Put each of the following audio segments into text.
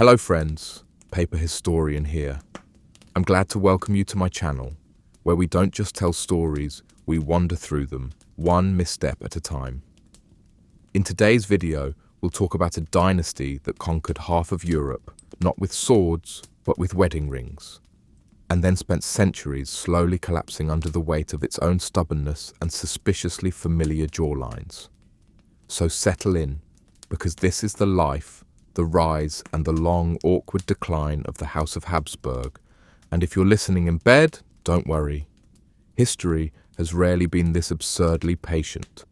Hello friends, Paper Historian here. I'm glad to welcome you to my channel, where we don't just tell stories, we wander through them, one misstep at a time. In today's video, we'll talk about a dynasty that conquered half of Europe, not with swords, but with wedding rings, and then spent centuries slowly collapsing under the weight of its own stubbornness and suspiciously familiar jawlines. So settle in, because this is the life, the rise and the long, awkward decline of the House of Habsburg, and if you're listening in bed, don't worry. History has rarely been this absurdly patient.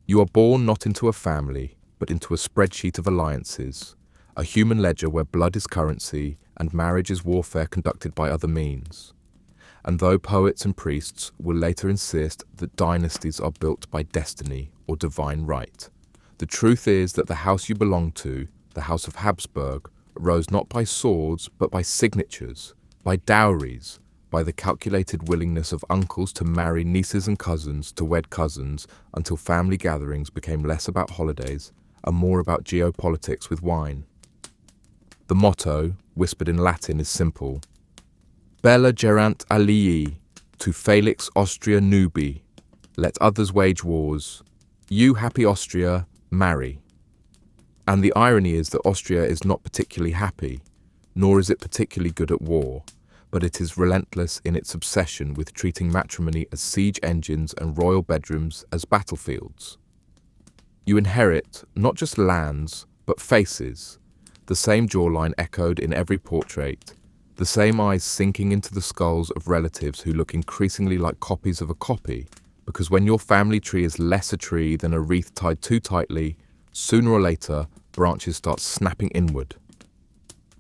You are born not into a family, but into a spreadsheet of alliances, a human ledger where blood is currency and marriage is warfare conducted by other means. And though poets and priests will later insist that dynasties are built by destiny or divine right, the truth is that the house you belong to, the House of Habsburg, rose not by swords but by signatures, by dowries, by the calculated willingness of uncles to marry nieces and cousins to wed cousins until family gatherings became less about holidays and more about geopolitics with wine. The motto, whispered in Latin, is simple: Bella gerant alii, tu felix Austria nubi. Let others wage wars. You, happy Austria, marry. And the irony is that Austria is not particularly happy, nor is it particularly good at war, but it is relentless in its obsession with treating matrimony as siege engines and royal bedrooms as battlefields. You inherit not just lands, but faces, the same jawline echoed in every portrait, the same eyes sinking into the skulls of relatives who look increasingly like copies of a copy, because when your family tree is less a tree than a wreath tied too tightly, sooner or later, branches start snapping inward.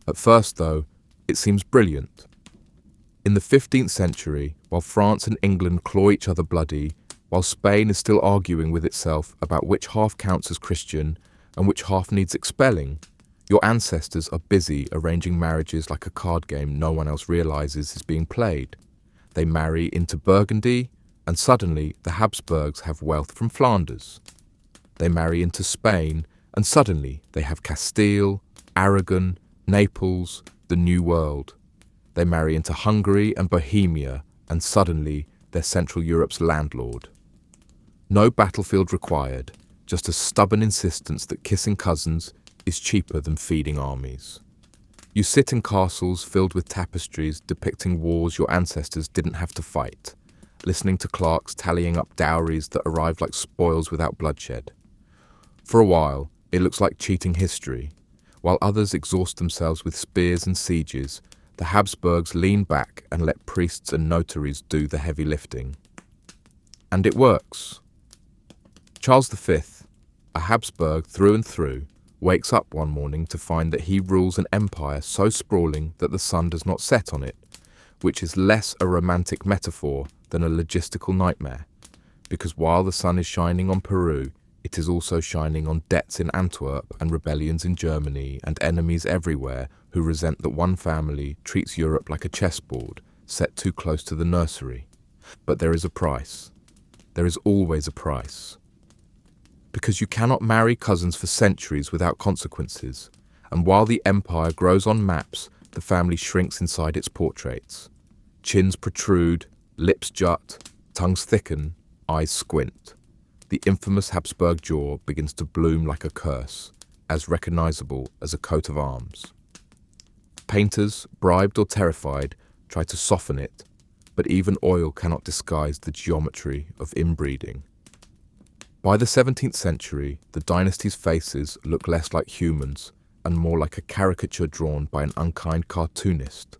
At first, though, it seems brilliant. In the 15th century, while France and England claw each other bloody, while Spain is still arguing with itself about which half counts as Christian and which half needs expelling, your ancestors are busy arranging marriages like a card game no one else realizes is being played. They marry into Burgundy, and suddenly the Habsburgs have wealth from Flanders. They marry into Spain, and suddenly they have Castile, Aragon, Naples, the New World. They marry into Hungary and Bohemia, and suddenly they're Central Europe's landlord. No battlefield required, just a stubborn insistence that kissing cousins is cheaper than feeding armies. You sit in castles filled with tapestries depicting wars your ancestors didn't have to fight, listening to clerks tallying up dowries that arrived like spoils without bloodshed. For a while, it looks like cheating history. While others exhaust themselves with spears and sieges, the Habsburgs lean back and let priests and notaries do the heavy lifting. And it works. Charles V, a Habsburg through and through, wakes up one morning to find that he rules an empire so sprawling that the sun does not set on it, which is less a romantic metaphor than a logistical nightmare, because while the sun is shining on Peru, it is also shining on debts in Antwerp and rebellions in Germany and enemies everywhere who resent that one family treats Europe like a chessboard set too close to the nursery. But there is a price. There is always a price. Because you cannot marry cousins for centuries without consequences, and while the empire grows on maps, the family shrinks inside its portraits. Chins protrude, lips jut, tongues thicken, eyes squint. The infamous Habsburg jaw begins to bloom like a curse, as recognizable as a coat of arms. Painters, bribed or terrified, try to soften it, but even oil cannot disguise the geometry of inbreeding. By the 17th century, the dynasty's faces look less like humans and more like a caricature drawn by an unkind cartoonist.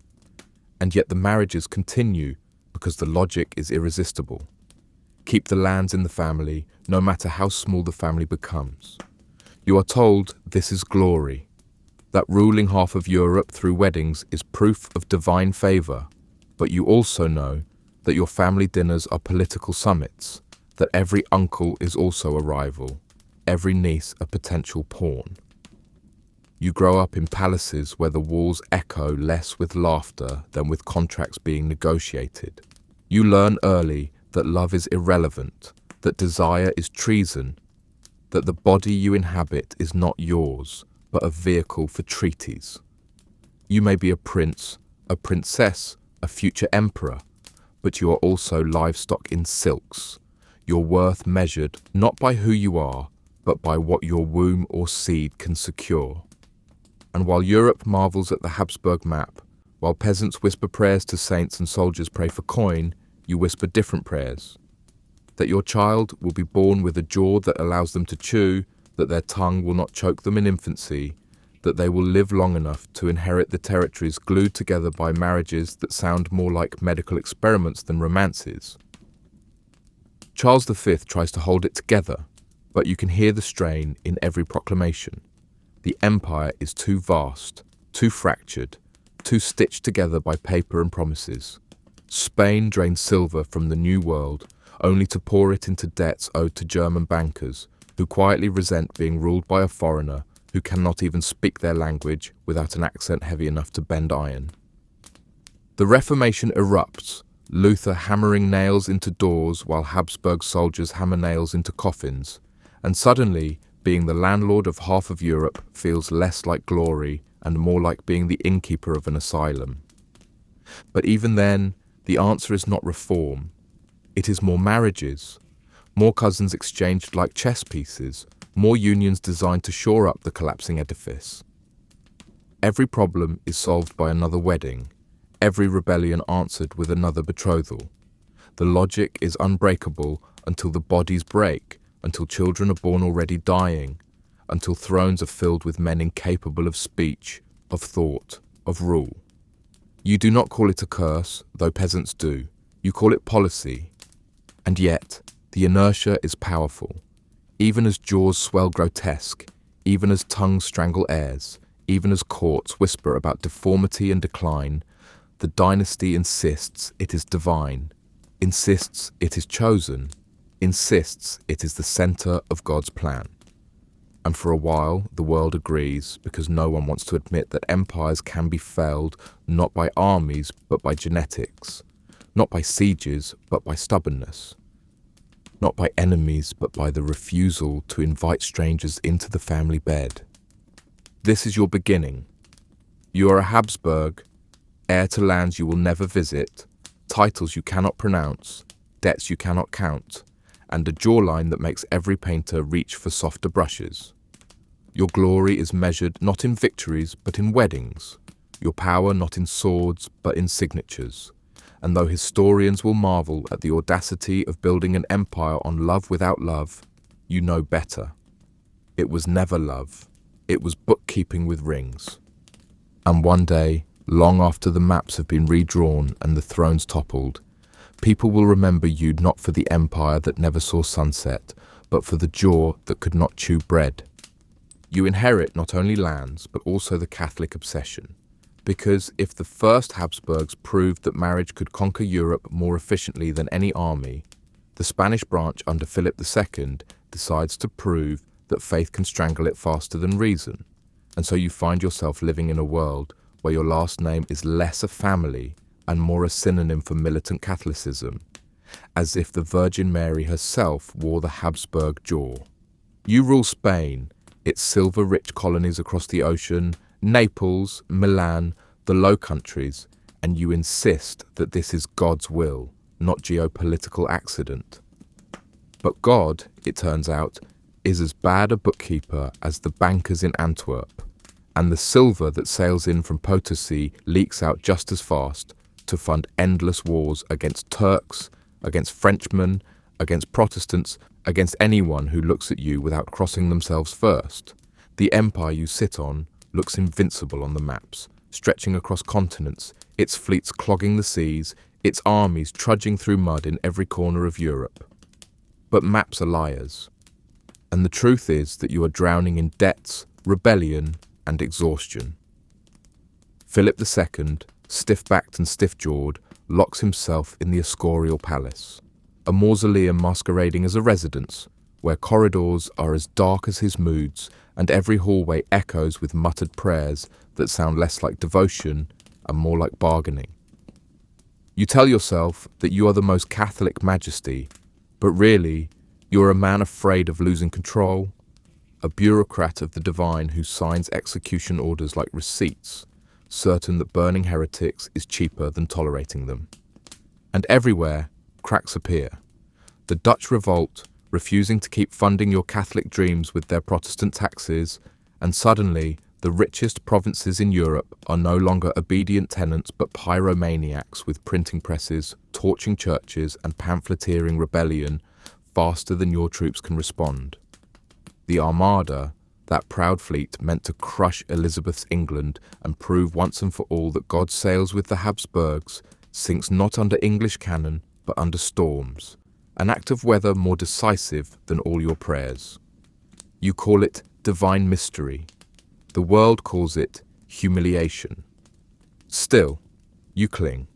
And yet the marriages continue because the logic is irresistible. Keep the lands in the family, no matter how small the family becomes. You are told this is glory, that ruling half of Europe through weddings is proof of divine favor, but you also know that your family dinners are political summits, that every uncle is also a rival, every niece a potential pawn. You grow up in palaces where the walls echo less with laughter than with contracts being negotiated. You learn early that love is irrelevant, that desire is treason, that the body you inhabit is not yours, but a vehicle for treaties. You may be a prince, a princess, a future emperor, but you are also livestock in silks, your worth measured not by who you are, but by what your womb or seed can secure. And while Europe marvels at the Habsburg map, while peasants whisper prayers to saints and soldiers pray for coin, you whisper different prayers. That your child will be born with a jaw that allows them to chew, that their tongue will not choke them in infancy, that they will live long enough to inherit the territories glued together by marriages that sound more like medical experiments than romances. Charles V tries to hold it together, but you can hear the strain in every proclamation. The empire is too vast, too fractured, too stitched together by paper and promises. Spain drains silver from the New World, only to pour it into debts owed to German bankers, who quietly resent being ruled by a foreigner who cannot even speak their language without an accent heavy enough to bend iron. The Reformation erupts, Luther hammering nails into doors while Habsburg soldiers hammer nails into coffins, and suddenly, being the landlord of half of Europe feels less like glory and more like being the innkeeper of an asylum. But even then, the answer is not reform. It is more marriages, more cousins exchanged like chess pieces, more unions designed to shore up the collapsing edifice. Every problem is solved by another wedding, every rebellion answered with another betrothal. The logic is unbreakable until the bodies break, until children are born already dying, until thrones are filled with men incapable of speech, of thought, of rule. You do not call it a curse, though peasants do. You call it policy. And yet, the inertia is powerful. Even as jaws swell grotesque, even as tongues strangle heirs, even as courts whisper about deformity and decline, the dynasty insists it is divine, insists it is chosen, insists it is the center of God's plan. And for a while, the world agrees because no one wants to admit that empires can be felled not by armies, but by genetics, not by sieges, but by stubbornness, not by enemies, but by the refusal to invite strangers into the family bed. This is your beginning. You are a Habsburg, heir to lands you will never visit, titles you cannot pronounce, debts you cannot count, and a jawline that makes every painter reach for softer brushes. Your glory is measured not in victories, but in weddings, your power not in swords, but in signatures. And though historians will marvel at the audacity of building an empire on love without love, you know better. It was never love, it was bookkeeping with rings. And one day, long after the maps have been redrawn and the thrones toppled, people will remember you not for the empire that never saw sunset, but for the jaw that could not chew bread. You inherit not only lands, but also the Catholic obsession. Because if the first Habsburgs proved that marriage could conquer Europe more efficiently than any army, the Spanish branch under Philip II decides to prove that faith can strangle it faster than reason. And so you find yourself living in a world where your last name is less a family and more a synonym for militant Catholicism, as if the Virgin Mary herself wore the Habsburg jaw. You rule Spain, its silver-rich colonies across the ocean, Naples, Milan, the Low Countries, and you insist that this is God's will, not geopolitical accident. But God, it turns out, is as bad a bookkeeper as the bankers in Antwerp, and the silver that sails in from Potosi leaks out just as fast to fund endless wars against Turks, against Frenchmen, against Protestants, against anyone who looks at you without crossing themselves first. The empire you sit on looks invincible on the maps, stretching across continents, its fleets clogging the seas, its armies trudging through mud in every corner of Europe. But maps are liars. And the truth is that you are drowning in debts, rebellion, and exhaustion. Philip II, stiff-backed and stiff-jawed, locks himself in the Escorial Palace, a mausoleum masquerading as a residence, where corridors are as dark as his moods and every hallway echoes with muttered prayers that sound less like devotion and more like bargaining. You tell yourself that you are the most Catholic majesty, but really, you are a man afraid of losing control, a bureaucrat of the divine who signs execution orders like receipts, certain that burning heretics is cheaper than tolerating them. And everywhere, cracks appear. The Dutch revolt, refusing to keep funding your Catholic dreams with their Protestant taxes, and suddenly the richest provinces in Europe are no longer obedient tenants but pyromaniacs with printing presses, torching churches and pamphleteering rebellion faster than your troops can respond. The Armada, that proud fleet meant to crush Elizabeth's England and prove once and for all that God sails with the Habsburgs, sinks not under English cannon but under storms, an act of weather more decisive than all your prayers. You call it divine mystery. The world calls it humiliation. Still, you cling.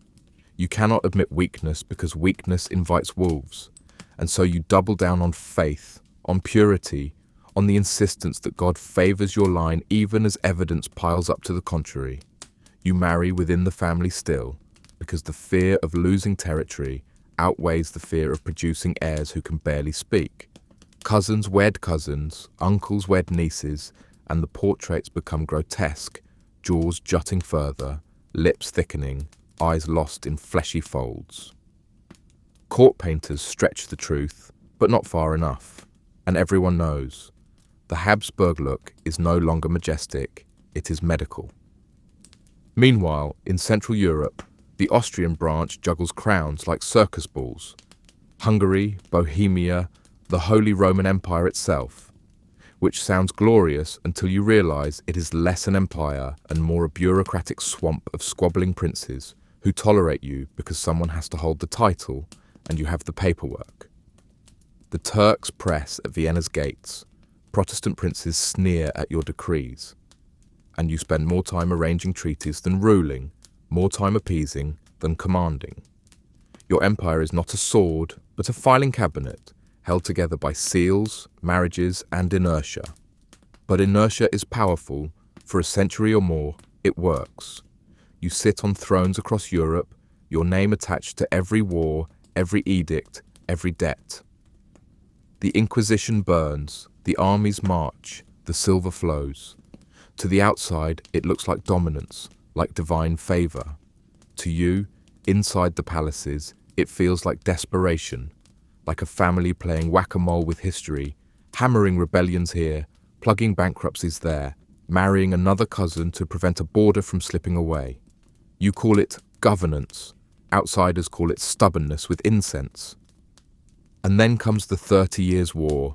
You cannot admit weakness because weakness invites wolves, and so you double down on faith, on purity, on the insistence that God favors your line even as evidence piles up to the contrary. You marry within the family still, because the fear of losing territory outweighs the fear of producing heirs who can barely speak. Cousins wed cousins, uncles wed nieces, and the portraits become grotesque, jaws jutting further, lips thickening, eyes lost in fleshy folds. Court painters stretch the truth, but not far enough, and everyone knows. The Habsburg look is no longer majestic, it is medical. Meanwhile, in Central Europe, the Austrian branch juggles crowns like circus balls. Hungary, Bohemia, the Holy Roman Empire itself, which sounds glorious until you realize it is less an empire and more a bureaucratic swamp of squabbling princes who tolerate you because someone has to hold the title and you have the paperwork. The Turks press at Vienna's gates. Protestant princes sneer at your decrees, and you spend more time arranging treaties than ruling, more time appeasing than commanding. Your empire is not a sword, but a filing cabinet, held together by seals, marriages, and inertia. But inertia is powerful. For a century or more, it works. You sit on thrones across Europe, your name attached to every war, every edict, every debt. The Inquisition burns, the armies march, the silver flows. To the outside, it looks like dominance, like divine favor. To you, inside the palaces, it feels like desperation, like a family playing whack-a-mole with history, hammering rebellions here, plugging bankruptcies there, marrying another cousin to prevent a border from slipping away. You call it governance. Outsiders call it stubbornness with incense. And then comes the 30 Years' War,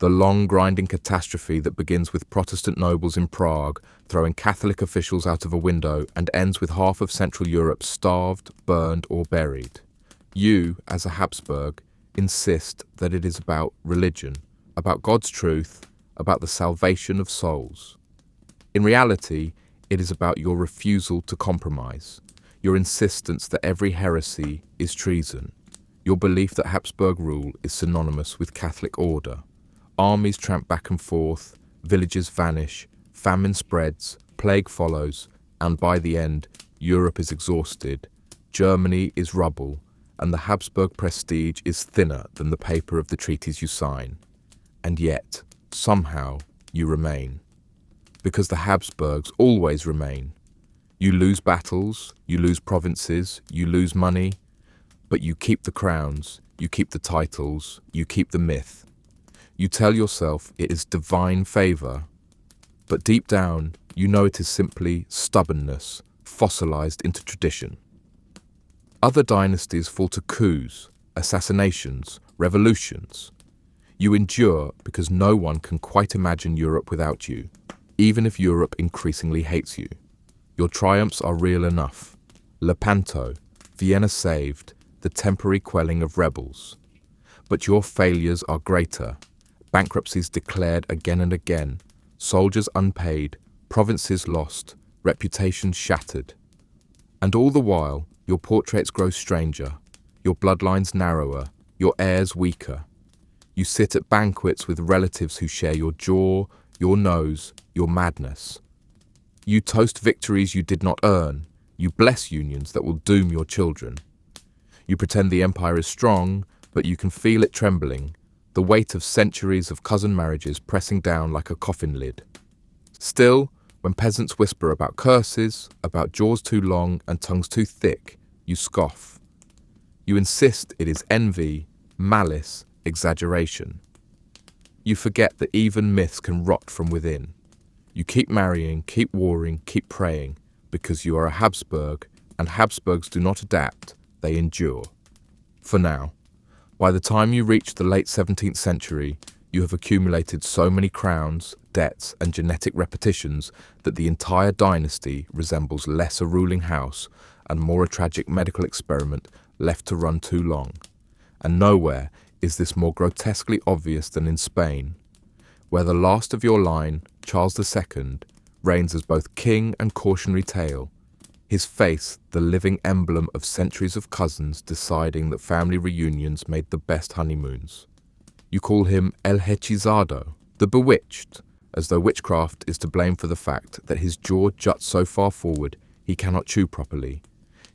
the long grinding catastrophe that begins with Protestant nobles in Prague throwing Catholic officials out of a window and ends with half of Central Europe starved, burned, or buried. You, as a Habsburg, insist that it is about religion, about God's truth, about the salvation of souls. In reality, it is about your refusal to compromise, your insistence that every heresy is treason, your belief that Habsburg rule is synonymous with Catholic order. Armies tramp back and forth, villages vanish, famine spreads, plague follows, and by the end, Europe is exhausted, Germany is rubble, and the Habsburg prestige is thinner than the paper of the treaties you sign. And yet, somehow, you remain. Because the Habsburgs always remain. You lose battles, you lose provinces, you lose money, but you keep the crowns, you keep the titles, you keep the myth. You tell yourself it is divine favor, but deep down, you know it is simply stubbornness, fossilized into tradition. Other dynasties fall to coups, assassinations, revolutions. You endure because no one can quite imagine Europe without you, even if Europe increasingly hates you. Your triumphs are real enough. Lepanto, Vienna saved, the temporary quelling of rebels. But your failures are greater. Bankruptcies declared again and again, soldiers unpaid, provinces lost, reputations shattered. And all the while, your portraits grow stranger, your bloodlines narrower, your heirs weaker. You sit at banquets with relatives who share your jaw, your nose, your madness. You toast victories you did not earn. You bless unions that will doom your children. You pretend the empire is strong, but you can feel it trembling. the weight of centuries of cousin marriages pressing down like a coffin lid. Still, when peasants whisper about curses, about jaws too long and tongues too thick, you scoff. You insist it is envy, malice, exaggeration. You forget that even myths can rot from within. You keep marrying, keep warring, keep praying, because you are a Habsburg, and Habsburgs do not adapt, they endure. For now. By the time you reach the late 17th century, you have accumulated so many crowns, debts, and genetic repetitions that the entire dynasty resembles less a ruling house and more a tragic medical experiment left to run too long. And nowhere is this more grotesquely obvious than in Spain, where the last of your line, Charles II, reigns as both king and cautionary tale, his face the living emblem of centuries of cousins deciding that family reunions made the best honeymoons. You call him El Hechizado, the bewitched, as though witchcraft is to blame for the fact that his jaw juts so far forward he cannot chew properly,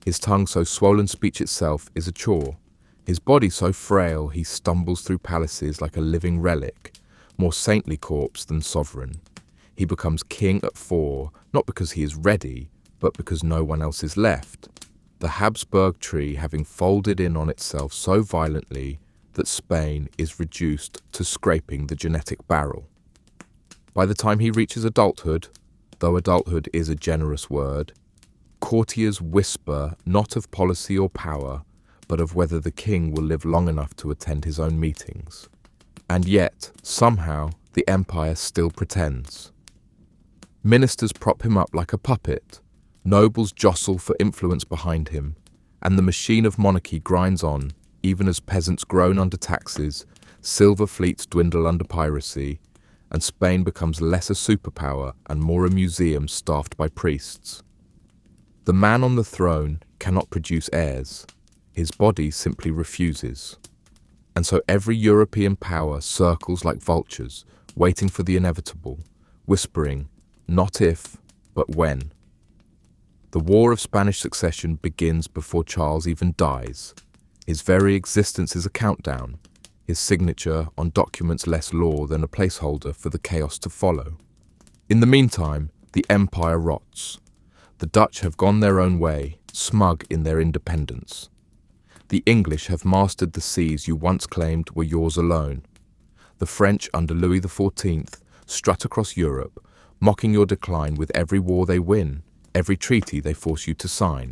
his tongue so swollen speech itself is a chore, his body so frail he stumbles through palaces like a living relic, more saintly corpse than sovereign. He becomes king at 4, not because he is ready, but because no one else is left, the Habsburg tree having folded in on itself so violently that Spain is reduced to scraping the genetic barrel. By the time he reaches adulthood, though adulthood is a generous word, courtiers whisper not of policy or power, but of whether the king will live long enough to attend his own meetings. And yet, somehow, the empire still pretends. Ministers prop him up like a puppet, nobles jostle for influence behind him, and the machine of monarchy grinds on, even as peasants groan under taxes, silver fleets dwindle under piracy, and Spain becomes less a superpower and more a museum staffed by priests. The man on the throne cannot produce heirs. His body simply refuses. And so every European power circles like vultures, waiting for the inevitable, whispering, not if, but when. The War of Spanish Succession begins before Charles even dies. His very existence is a countdown, his signature on documents less law than a placeholder for the chaos to follow. In the meantime, the empire rots. The Dutch have gone their own way, smug in their independence. The English have mastered the seas you once claimed were yours alone. The French under Louis XIV strut across Europe, mocking your decline with every war they win, every treaty they force you to sign.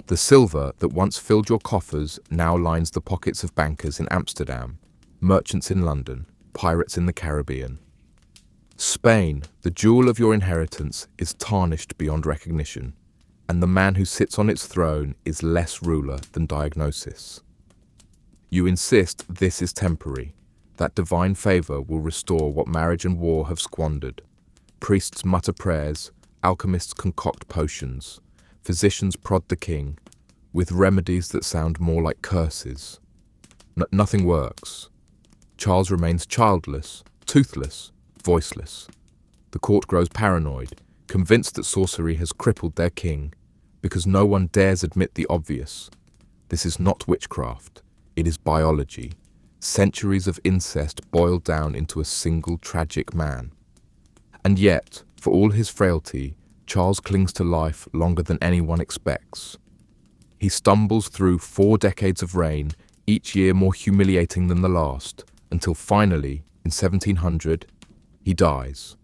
The silver that once filled your coffers now lines the pockets of bankers in Amsterdam, merchants in London, pirates in the Caribbean. Spain, the jewel of your inheritance, is tarnished beyond recognition, and the man who sits on its throne is less ruler than diagnosis. You insist this is temporary, that divine favor will restore what marriage and war have squandered. Priests mutter prayers, alchemists concoct potions, physicians prod the king, with remedies that sound more like curses. Nothing works. Charles remains childless, toothless, voiceless. The court grows paranoid, convinced that sorcery has crippled their king, because no one dares admit the obvious. This is not witchcraft, it is biology. Centuries of incest boiled down into a single tragic man. And yet, for all his frailty, Charles clings to life longer than anyone expects. He stumbles through 4 decades of reign, each year more humiliating than the last, until finally, in 1700, he dies,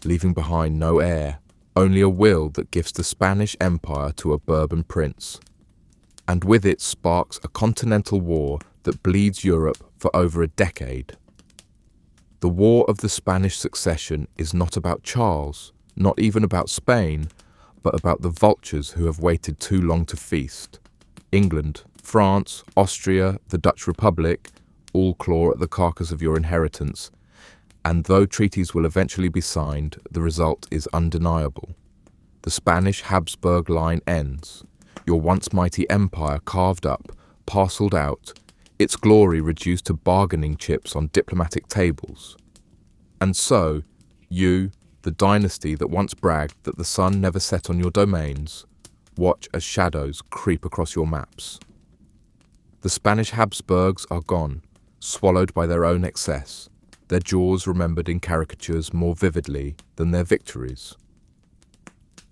leaving behind no heir, only a will that gives the Spanish Empire to a Bourbon prince. And with it sparks a continental war that bleeds Europe for over a decade. The War of the Spanish Succession is not about Charles, not even about Spain, but about the vultures who have waited too long to feast. England, France, Austria, the Dutch Republic, all claw at the carcass of your inheritance, and though treaties will eventually be signed, the result is undeniable. The Spanish Habsburg line ends, your once mighty empire carved up, parcelled out, its glory reduced to bargaining chips on diplomatic tables. And so, you, the dynasty that once bragged that the sun never set on your domains, watch as shadows creep across your maps. The Spanish Habsburgs are gone, swallowed by their own excess, their jaws remembered in caricatures more vividly than their victories.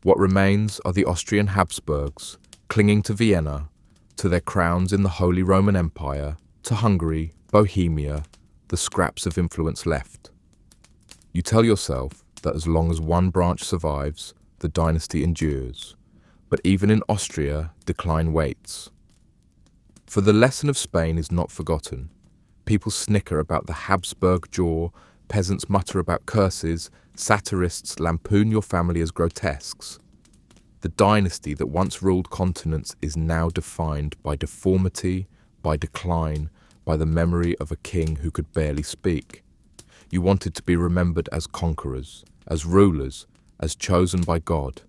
What remains are the Austrian Habsburgs, clinging to Vienna, to their crowns in the Holy Roman Empire, to Hungary, Bohemia, the scraps of influence left. You tell yourself that as long as one branch survives, the dynasty endures. But even in Austria, decline waits. For the lesson of Spain is not forgotten. People snicker about the Habsburg jaw, peasants mutter about curses, satirists lampoon your family as grotesques. The dynasty that once ruled continents is now defined by deformity, by decline, by the memory of a king who could barely speak. You wanted to be remembered as conquerors, as rulers, as chosen by God.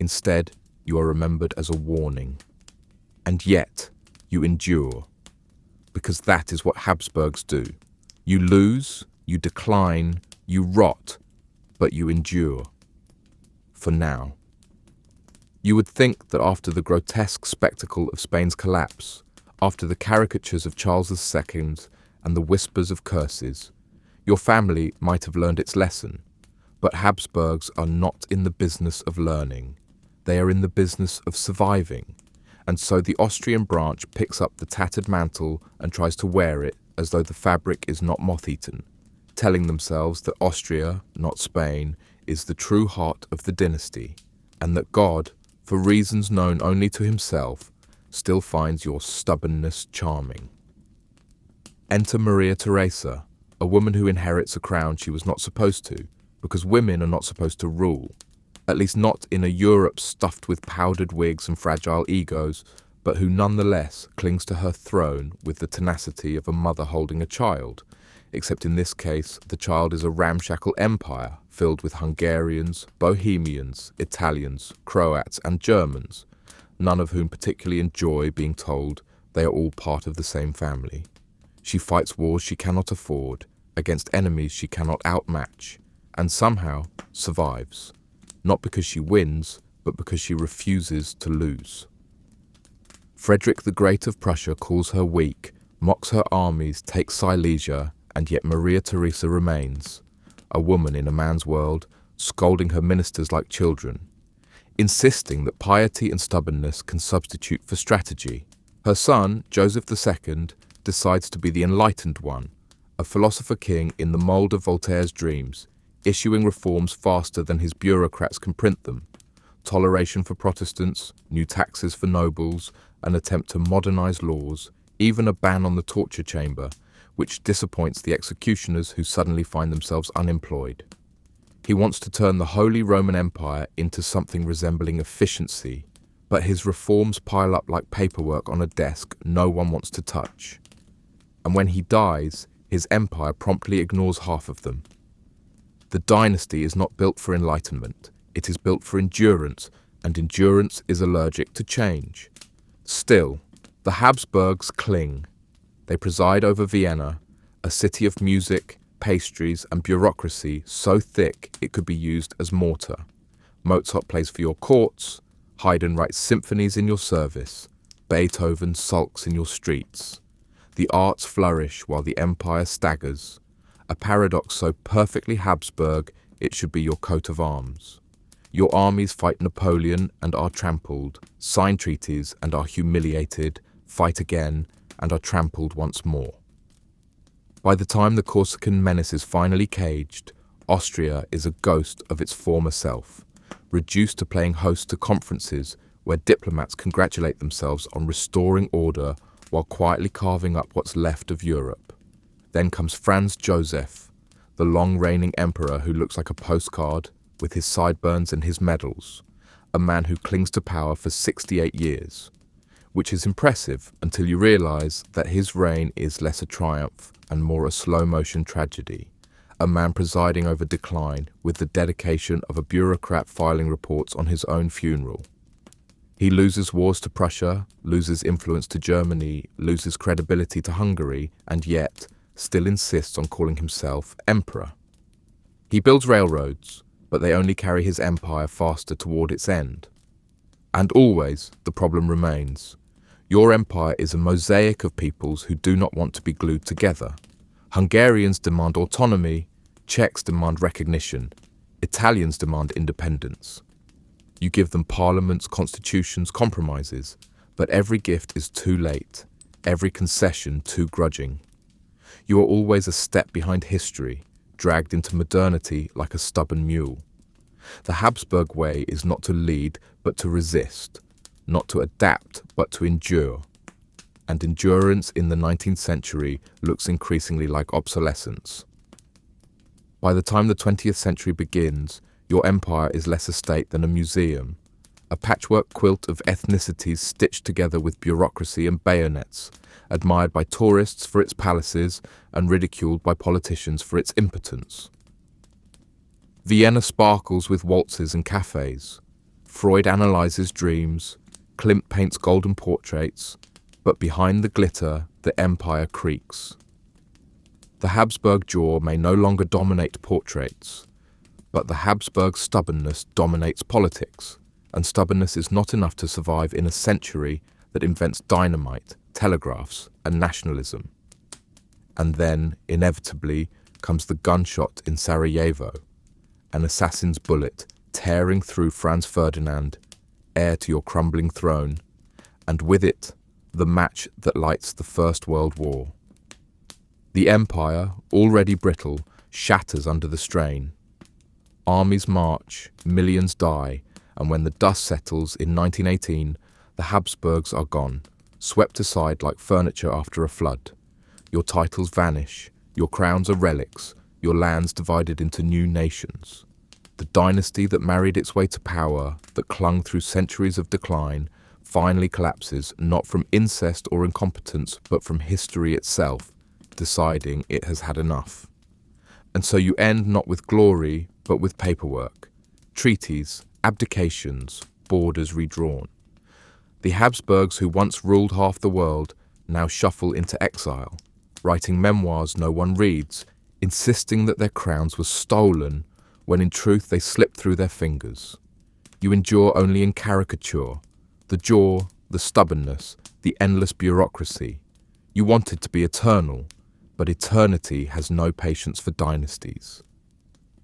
Instead, you are remembered as a warning. And yet, you endure. Because that is what Habsburgs do. You lose, you decline, you rot, but you endure. For now. You would think that after the grotesque spectacle of Spain's collapse, after the caricatures of Charles II and the whispers of curses, your family might have learned its lesson. But Habsburgs are not in the business of learning. They are in the business of surviving. And so the Austrian branch picks up the tattered mantle and tries to wear it as though the fabric is not moth-eaten, telling themselves that Austria, not Spain, is the true heart of the dynasty, and that God, for reasons known only to himself, still finds your stubbornness charming. Enter Maria Theresa, a woman who inherits a crown she was not supposed to, because women are not supposed to rule, at least not in a Europe stuffed with powdered wigs and fragile egos, but who nonetheless clings to her throne with the tenacity of a mother holding a child, except in this case the child is a ramshackle empire filled with Hungarians, Bohemians, Italians, Croats and Germans, none of whom particularly enjoy being told they are all part of the same family. She fights wars she cannot afford, against enemies she cannot outmatch, and somehow survives, not because she wins, but because she refuses to lose. Frederick the Great of Prussia calls her weak, mocks her armies, takes Silesia, and yet Maria Theresa remains, a woman in a man's world, scolding her ministers like children, insisting that piety and stubbornness can substitute for strategy. Her son, Joseph II, decides to be the enlightened one, a philosopher king in the mould of Voltaire's dreams, issuing reforms faster than his bureaucrats can print them. Toleration for Protestants, new taxes for nobles, an attempt to modernize laws, even a ban on the torture chamber, which disappoints the executioners who suddenly find themselves unemployed. He wants to turn the Holy Roman Empire into something resembling efficiency, but his reforms pile up like paperwork on a desk no one wants to touch. And when he dies, his empire promptly ignores half of them. The dynasty is not built for enlightenment, it is built for endurance, and endurance is allergic to change. Still, the Habsburgs cling. They preside over Vienna, a city of music, pastries, and bureaucracy so thick it could be used as mortar. Mozart plays for your courts, Haydn writes symphonies in your service, Beethoven sulks in your streets. The arts flourish while the empire staggers, a paradox so perfectly Habsburg it should be your coat of arms. Your armies fight Napoleon and are trampled, sign treaties and are humiliated, fight again and are trampled once more. By the time the Corsican menace is finally caged, Austria is a ghost of its former self, reduced to playing host to conferences where diplomats congratulate themselves on restoring order while quietly carving up what's left of Europe. Then comes Franz Joseph, the long-reigning emperor who looks like a postcard with his sideburns and his medals, a man who clings to power for 68 years, which is impressive until you realize that his reign is less a triumph and more a slow-motion tragedy, a man presiding over decline with the dedication of a bureaucrat filing reports on his own funeral. He loses wars to Prussia, loses influence to Germany, loses credibility to Hungary, and yet still insists on calling himself emperor. He builds railroads, but they only carry his empire faster toward its end. And always the problem remains. Your empire is a mosaic of peoples who do not want to be glued together. Hungarians demand autonomy, Czechs demand recognition, Italians demand independence. You give them parliaments, constitutions, compromises, but every gift is too late, every concession too grudging. You are always a step behind history, dragged into modernity like a stubborn mule. The Habsburg way is not to lead, but to resist, not to adapt, but to endure. And endurance in the 19th century looks increasingly like obsolescence. By the time the 20th century begins, your empire is less a state than a museum, a patchwork quilt of ethnicities stitched together with bureaucracy and bayonets, admired by tourists for its palaces and ridiculed by politicians for its impotence. Vienna sparkles with waltzes and cafes. Freud analyzes dreams, Klimt paints golden portraits, but behind the glitter, the empire creaks. The Habsburg jaw may no longer dominate portraits, but the Habsburg stubbornness dominates politics, and stubbornness is not enough to survive in a century that invents dynamite, telegraphs, and nationalism. And then, inevitably, comes the gunshot in Sarajevo, an assassin's bullet tearing through Franz Ferdinand, heir to your crumbling throne, and with it, the match that lights the First World War. The empire, already brittle, shatters under the strain. Armies march, millions die, and when the dust settles in 1918, the Habsburgs are gone, swept aside like furniture after a flood. Your titles vanish, your crowns are relics, your lands divided into new nations. The dynasty that married its way to power, that clung through centuries of decline, finally collapses not from incest or incompetence, but from history itself, deciding it has had enough. And so you end not with glory, but with paperwork, treaties, abdications, borders redrawn. The Habsburgs who once ruled half the world now shuffle into exile, writing memoirs no one reads, insisting that their crowns were stolen, when in truth they slipped through their fingers. You endure only in caricature, the jaw, the stubbornness, the endless bureaucracy. You wanted to be eternal, but eternity has no patience for dynasties.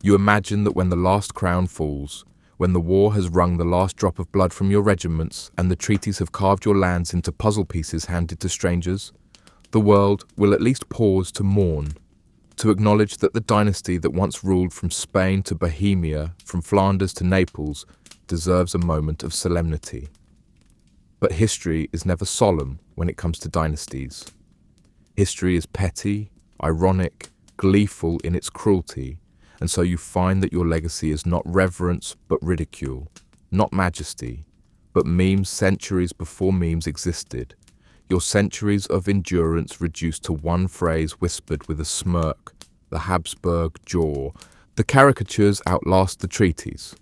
You imagine that when the last crown falls, when the war has wrung the last drop of blood from your regiments and the treaties have carved your lands into puzzle pieces handed to strangers, the world will at least pause to mourn, to acknowledge that the dynasty that once ruled from Spain to Bohemia, from Flanders to Naples, deserves a moment of solemnity. But history is never solemn when it comes to dynasties. History is petty, ironic, gleeful in its cruelty, and so you find that your legacy is not reverence but ridicule, not majesty, but memes centuries before memes existed, your centuries of endurance reduced to one phrase whispered with a smirk, the Habsburg jaw. The caricatures outlast the treaties.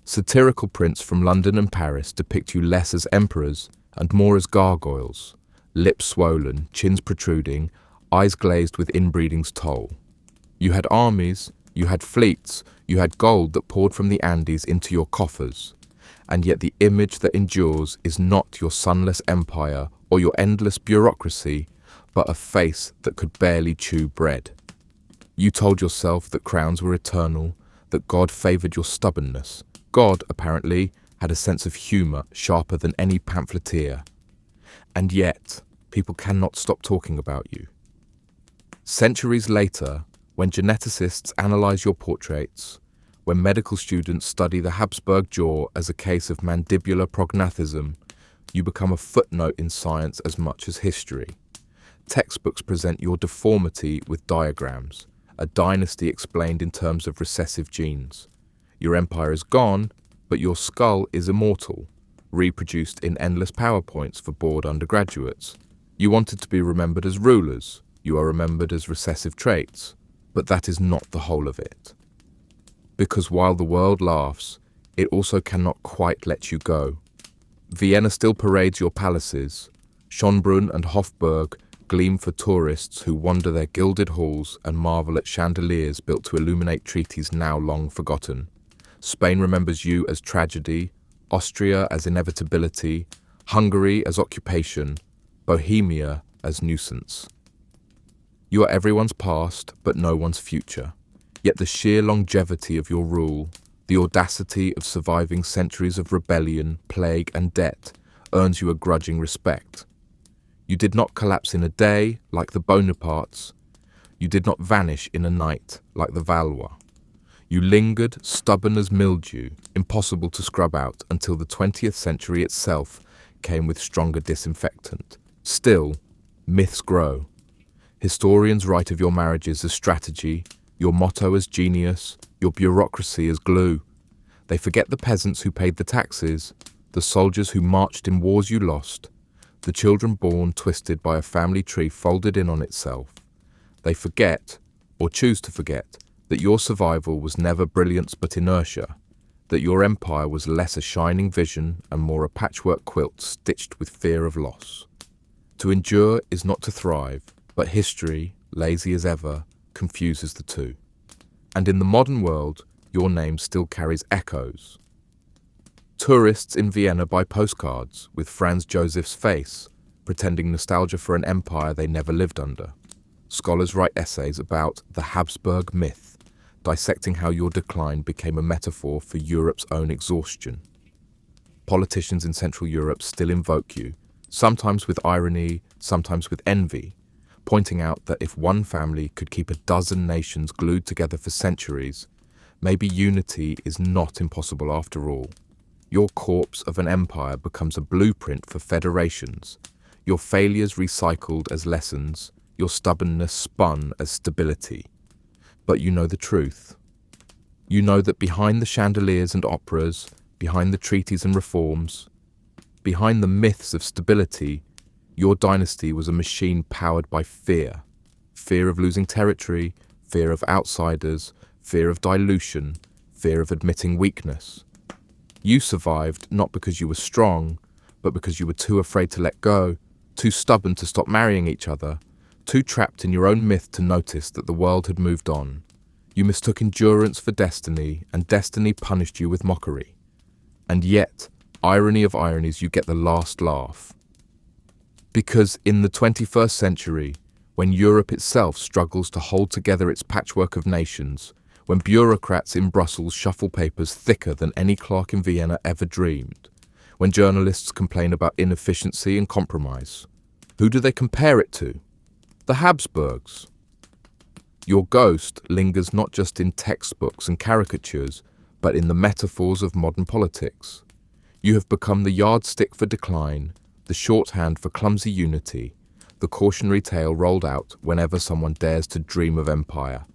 Satirical prints from London and Paris depict you less as emperors and more as gargoyles, lips swollen, chins protruding, eyes glazed with inbreeding's toll. You had armies, you had fleets, you had gold that poured from the Andes into your coffers, and yet the image that endures is not your sunless empire or your endless bureaucracy, but a face that could barely chew bread. You told yourself that crowns were eternal, that God favoured your stubbornness. God, apparently, had a sense of humour sharper than any pamphleteer. And yet, people cannot stop talking about you. Centuries later, when geneticists analyse your portraits, when medical students study the Habsburg jaw as a case of mandibular prognathism, you become a footnote in science as much as history. Textbooks present your deformity with diagrams, a dynasty explained in terms of recessive genes. Your empire is gone, but your skull is immortal, reproduced in endless PowerPoints for bored undergraduates. You wanted to be remembered as rulers, you are remembered as recessive traits, but that is not the whole of it. Because while the world laughs, it also cannot quite let you go. Vienna still parades your palaces. Schönbrunn and Hofburg gleam for tourists who wander their gilded halls and marvel at chandeliers built to illuminate treaties now long forgotten. Spain remembers you as tragedy, Austria as inevitability, Hungary as occupation, Bohemia as nuisance. You are everyone's past, but no one's future. Yet the sheer longevity of your rule, the audacity of surviving centuries of rebellion, plague, and debt, earns you a grudging respect. You did not collapse in a day, like the Bonapartes. You did not vanish in a night, like the Valois. You lingered, stubborn as mildew, impossible to scrub out, until the 20th century itself came with stronger disinfectant. Still, myths grow. Historians write of your marriages as strategy, your motto as genius, your bureaucracy as glue. They forget the peasants who paid the taxes, the soldiers who marched in wars you lost, the children born twisted by a family tree folded in on itself. They forget, or choose to forget, that your survival was never brilliance but inertia, that your empire was less a shining vision and more a patchwork quilt stitched with fear of loss. To endure is not to thrive, but history, lazy as ever, confuses the two. And in the modern world, your name still carries echoes. Tourists in Vienna buy postcards with Franz Joseph's face, pretending nostalgia for an empire they never lived under. Scholars write essays about the Habsburg myth, dissecting how your decline became a metaphor for Europe's own exhaustion. Politicians in Central Europe still invoke you, sometimes with irony, sometimes with envy, pointing out that if one family could keep a dozen nations glued together for centuries, maybe unity is not impossible after all. Your corpse of an empire becomes a blueprint for federations, your failures recycled as lessons, your stubbornness spun as stability. But you know the truth. You know that behind the chandeliers and operas, behind the treaties and reforms, behind the myths of stability, your dynasty was a machine powered by fear. Fear of losing territory, fear of outsiders, fear of dilution, fear of admitting weakness. You survived not because you were strong, but because you were too afraid to let go, too stubborn to stop marrying each other, too trapped in your own myth to notice that the world had moved on. You mistook endurance for destiny, and destiny punished you with mockery. And yet, irony of ironies, you get the last laugh. Because in the 21st century, when Europe itself struggles to hold together its patchwork of nations, when bureaucrats in Brussels shuffle papers thicker than any clerk in Vienna ever dreamed, when journalists complain about inefficiency and compromise, who do they compare it to? The Habsburgs. Your ghost lingers not just in textbooks and caricatures, but in the metaphors of modern politics. You have become the yardstick for decline, the shorthand for clumsy unity, the cautionary tale rolled out whenever someone dares to dream of empire.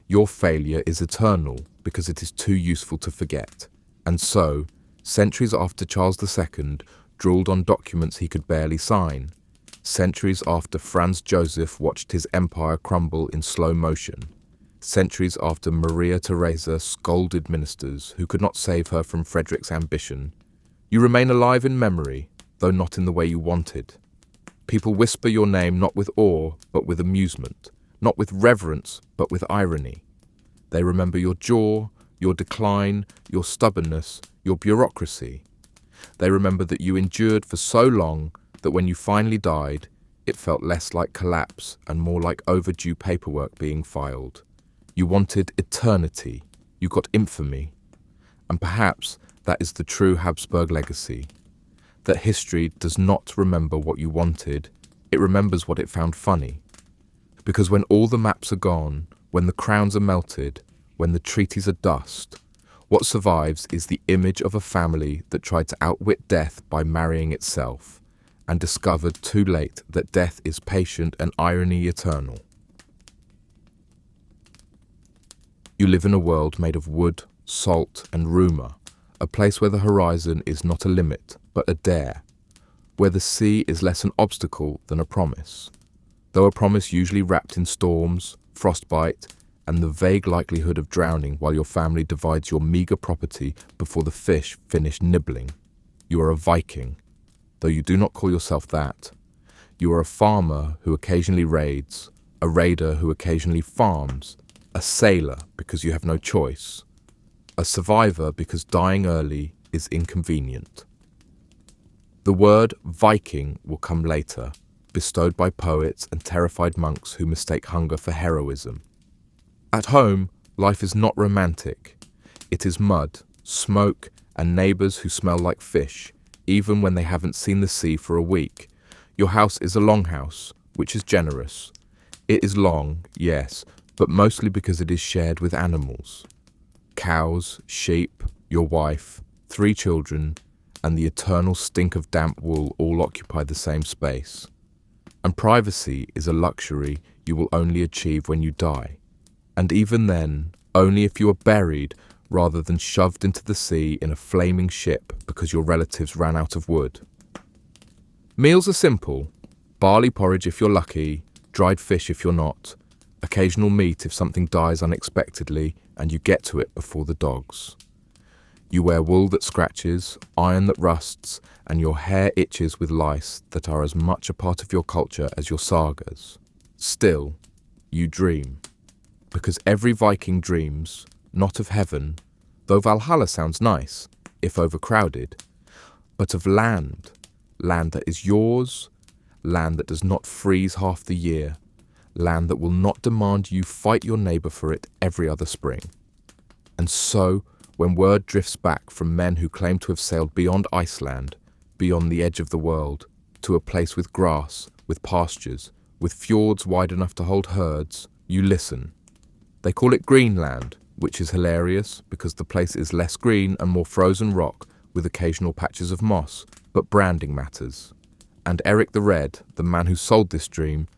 Your failure is eternal because it is too useful to forget. And so, centuries after Charles II drooled on documents he could barely sign, centuries after Franz Joseph watched his empire crumble in slow motion, centuries after Maria Theresa scolded ministers who could not save her from Frederick's ambition, you remain alive in memory, though not in the way you wanted. People whisper your name not with awe, but with amusement, not with reverence, but with irony. They remember your jaw, your decline, your stubbornness, your bureaucracy. They remember that you endured for so long that when you finally died, it felt less like collapse and more like overdue paperwork being filed. You wanted eternity. You got infamy. And perhaps that is the true Habsburg legacy. That history does not remember what you wanted, it remembers what it found funny. Because when all the maps are gone, when the crowns are melted, when the treaties are dust, what survives is the image of a family that tried to outwit death by marrying itself, and discovered too late that death is patient and irony eternal. You live in a world made of wood, salt, and rumour, a place where the horizon is not a limit, but a dare, where the sea is less an obstacle than a promise, though a promise usually wrapped in storms, frostbite, and the vague likelihood of drowning while your family divides your meagre property before the fish finish nibbling. You are a Viking, though you do not call yourself that. You are a farmer who occasionally raids, a raider who occasionally farms, a sailor because you have no choice, a survivor because dying early is inconvenient. The word Viking will come later, bestowed by poets and terrified monks who mistake hunger for heroism. At home, life is not romantic. It is mud, smoke, and neighbours who smell like fish, even when they haven't seen the sea for a week. Your house is a longhouse, which is generous. It is long, yes, but mostly because it is shared with animals. Cows, sheep, your wife, 3 children, and the eternal stink of damp wool all occupy the same space. And privacy is a luxury you will only achieve when you die. And even then, only if you are buried rather than shoved into the sea in a flaming ship because your relatives ran out of wood. Meals are simple. Barley porridge if you're lucky, dried fish if you're not, occasional meat if something dies unexpectedly and you get to it before the dogs. You wear wool that scratches, iron that rusts, and your hair itches with lice that are as much a part of your culture as your sagas. Still, you dream. Because every Viking dreams, not of heaven, though Valhalla sounds nice, if overcrowded, but of land that is yours, land that does not freeze half the year, land that will not demand you fight your neighbour for it every other spring. And so, when word drifts back from men who claim to have sailed beyond Iceland, beyond the edge of the world, to a place with grass, with pastures, with fjords wide enough to hold herds, you listen. They call it Greenland, which is hilarious because the place is less green and more frozen rock with occasional patches of moss, but branding matters. And Eric the Red, the man who sold this dream,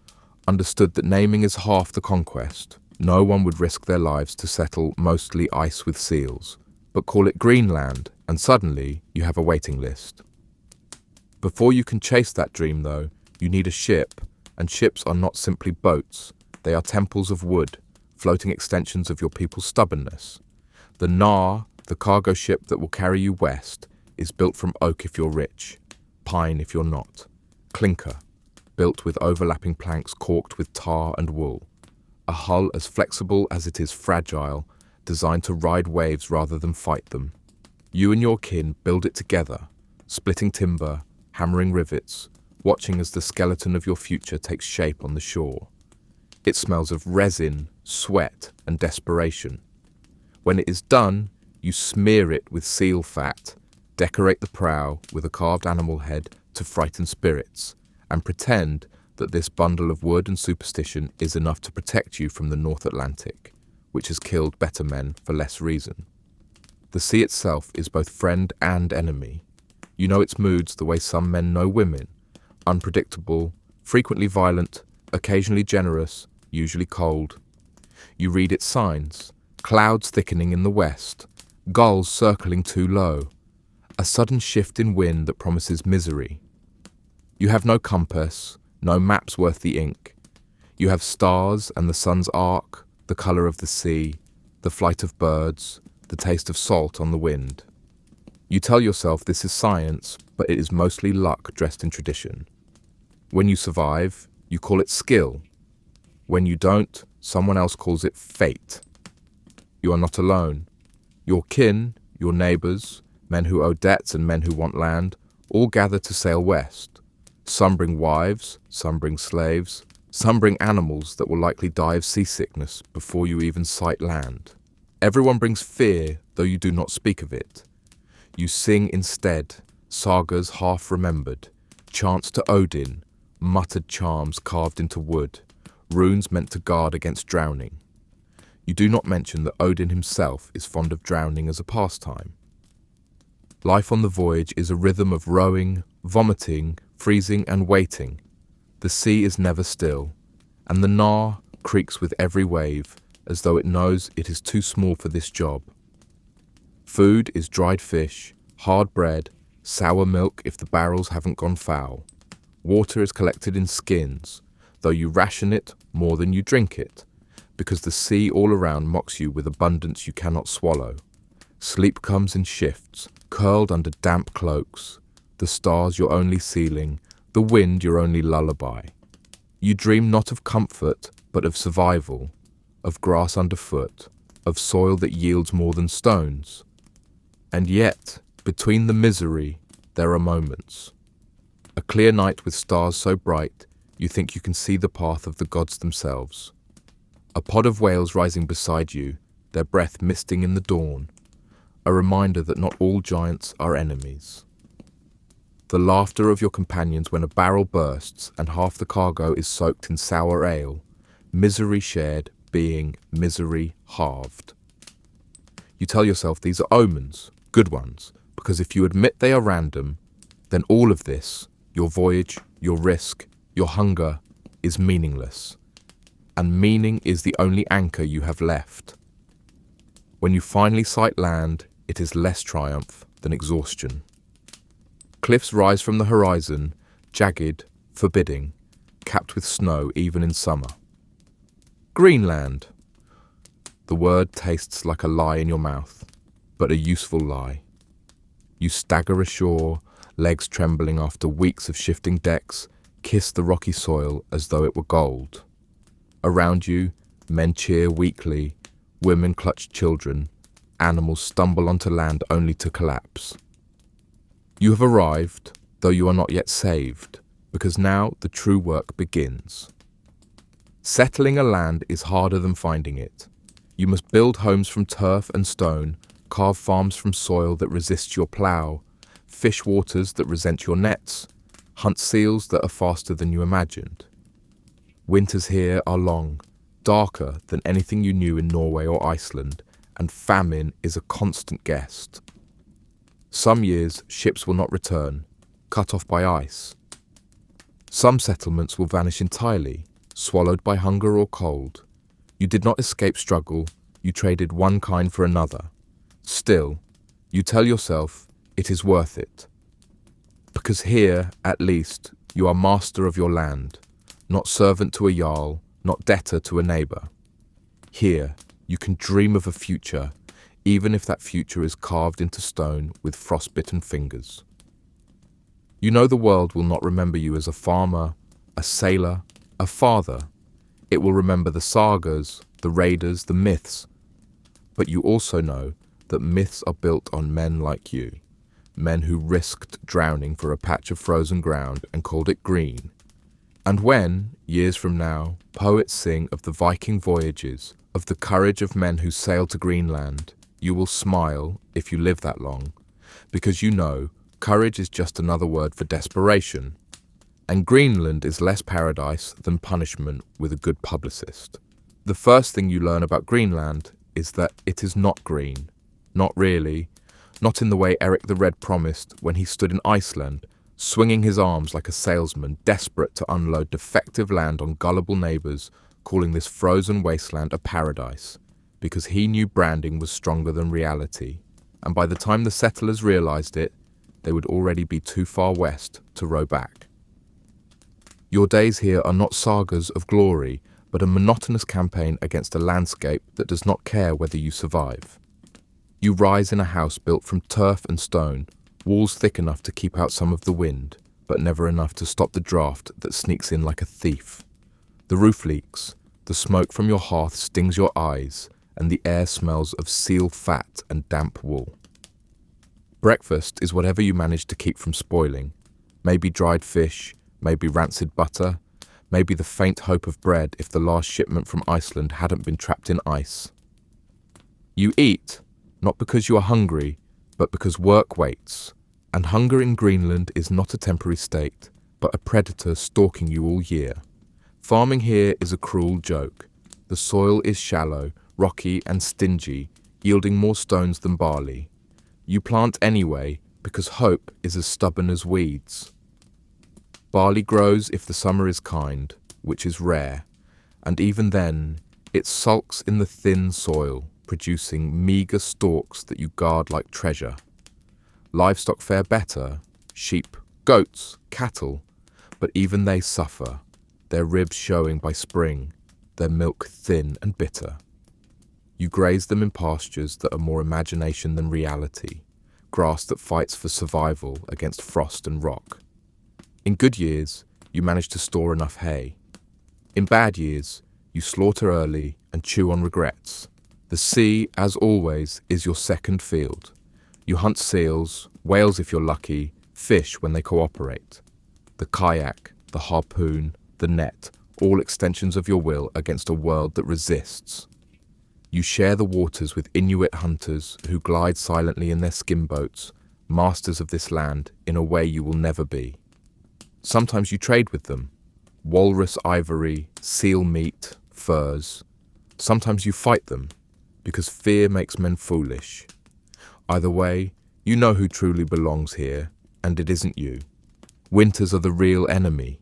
understood that naming is half the conquest. No one would risk their lives to settle mostly ice with seals, but call it Greenland, and suddenly you have a waiting list. Before you can chase that dream, though, you need a ship, and ships are not simply boats. They are temples of wood, floating extensions of your people's stubbornness. The Nar, the cargo ship that will carry you west, is built from oak if you're rich, pine if you're not, clinker, built with overlapping planks corked with tar and wool, a hull as flexible as it is fragile, designed to ride waves rather than fight them. You and your kin build it together, splitting timber, hammering rivets, watching as the skeleton of your future takes shape on the shore. It smells of resin, sweat, and desperation. When it is done, you smear it with seal fat, decorate the prow with a carved animal head to frighten spirits, and pretend that this bundle of wood and superstition is enough to protect you from the North Atlantic, which has killed better men for less reason. The sea itself is both friend and enemy. You know its moods the way some men know women, unpredictable, frequently violent, occasionally generous, usually cold. You read its signs, clouds thickening in the west, gulls circling too low, a sudden shift in wind that promises misery. You have no compass, no maps worth the ink. You have stars and the sun's arc, the colour of the sea, the flight of birds, the taste of salt on the wind. You tell yourself this is science, but it is mostly luck dressed in tradition. When you survive, you call it skill. When you don't, someone else calls it fate. You are not alone. Your kin, your neighbours, men who owe debts and men who want land, all gather to sail west. Some bring wives, some bring slaves, some bring animals that will likely die of seasickness before you even sight land. Everyone brings fear, though you do not speak of it. You sing instead, sagas half-remembered, chants to Odin, muttered charms carved into wood, runes meant to guard against drowning. You do not mention that Odin himself is fond of drowning as a pastime. Life on the voyage is a rhythm of rowing, vomiting, freezing and waiting. The sea is never still, and the Nar creaks with every wave as though it knows it is too small for this job. Food is dried fish, hard bread, sour milk if the barrels haven't gone foul. Water is collected in skins, though you ration it more than you drink it, because the sea all around mocks you with abundance you cannot swallow. Sleep comes in shifts, curled under damp cloaks, the stars your only ceiling, the wind your only lullaby. You dream not of comfort, but of survival, of grass underfoot, of soil that yields more than stones. And yet, between the misery, there are moments. A clear night with stars so bright, you think you can see the path of the gods themselves. A pod of whales rising beside you, their breath misting in the dawn, a reminder that not all giants are enemies. The laughter of your companions when a barrel bursts and half the cargo is soaked in sour ale, misery shared being misery halved. You tell yourself these are omens, good ones, because if you admit they are random, then all of this, your voyage, your risk, your hunger, is meaningless. And meaning is the only anchor you have left. When you finally sight land, it is less triumph than exhaustion. Cliffs rise from the horizon, jagged, forbidding, capped with snow even in summer. Greenland. The word tastes like a lie in your mouth, but a useful lie. You stagger ashore, legs trembling after weeks of shifting decks, kiss the rocky soil as though it were gold. Around you, men cheer weakly, women clutch children, animals stumble onto land only to collapse. You have arrived, though you are not yet saved, because now the true work begins. Settling a land is harder than finding it. You must build homes from turf and stone, carve farms from soil that resists your plough, fish waters that resent your nets, hunt seals that are faster than you imagined. Winters here are long, darker than anything you knew in Norway or Iceland, and famine is a constant guest. Some years ships will not return, cut off by ice. Some settlements will vanish entirely, swallowed by hunger or cold. You did not escape struggle, you traded one kind for another. Still, you tell yourself it is worth it. Because here, at least, you are master of your land, not servant to a jarl, not debtor to a neighbour. Here, you can dream of a future, even if that future is carved into stone with frostbitten fingers. You know the world will not remember you as a farmer, a sailor, a father. It will remember the sagas, the raiders, the myths. But you also know that myths are built on men like you, men who risked drowning for a patch of frozen ground and called it green. And when, years from now, poets sing of the Viking voyages, of the courage of men who sailed to Greenland, you will smile, if you live that long, because you know courage is just another word for desperation. And Greenland is less paradise than punishment with a good publicist. The first thing you learn about Greenland is that it is not green. Not really. Not in the way Eric the Red promised when he stood in Iceland, swinging his arms like a salesman desperate to unload defective land on gullible neighbours, calling this frozen wasteland a paradise, because he knew branding was stronger than reality, and by the time the settlers realised it, they would already be too far west to row back. Your days here are not sagas of glory, but a monotonous campaign against a landscape that does not care whether you survive. You rise in a house built from turf and stone, walls thick enough to keep out some of the wind, but never enough to stop the draft that sneaks in like a thief. The roof leaks, the smoke from your hearth stings your eyes, and the air smells of seal fat and damp wool. Breakfast is whatever you manage to keep from spoiling, maybe dried fish, maybe rancid butter, maybe the faint hope of bread if the last shipment from Iceland hadn't been trapped in ice. You eat, not because you are hungry, but because work waits, and hunger in Greenland is not a temporary state, but a predator stalking you all year. Farming here is a cruel joke. The soil is shallow, rocky and stingy, yielding more stones than barley. You plant anyway, because hope is as stubborn as weeds. Barley grows if the summer is kind, which is rare, and even then, it sulks in the thin soil, producing meagre stalks that you guard like treasure. Livestock fare better, sheep, goats, cattle, but even they suffer, their ribs showing by spring, their milk thin and bitter. You graze them in pastures that are more imagination than reality, grass that fights for survival against frost and rock. In good years, you manage to store enough hay. In bad years, you slaughter early and chew on regrets. The sea, as always, is your second field. You hunt seals, whales if you're lucky, fish when they cooperate. The kayak, the harpoon, the net, all extensions of your will against a world that resists. You share the waters with Inuit hunters who glide silently in their skin boats, masters of this land in a way you will never be. Sometimes you trade with them, walrus ivory, seal meat, furs. Sometimes you fight them, because fear makes men foolish. Either way, you know who truly belongs here, and it isn't you. Winters are the real enemy.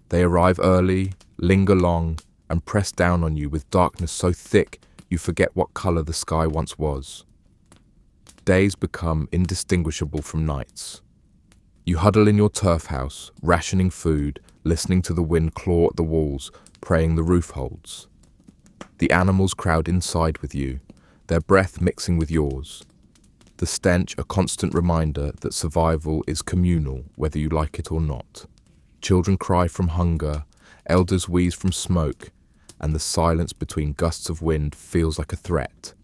They arrive early, linger long, and press down on you with darkness so thick you forget what color the sky once was. Days become indistinguishable from nights. You huddle in your turf house, rationing food, listening to the wind claw at the walls, praying the roof holds. The animals crowd inside with you, their breath mixing with yours. The stench a constant reminder that survival is communal, whether you like it or not. Children cry from hunger, elders wheeze from smoke, and the silence between gusts of wind feels like a threat.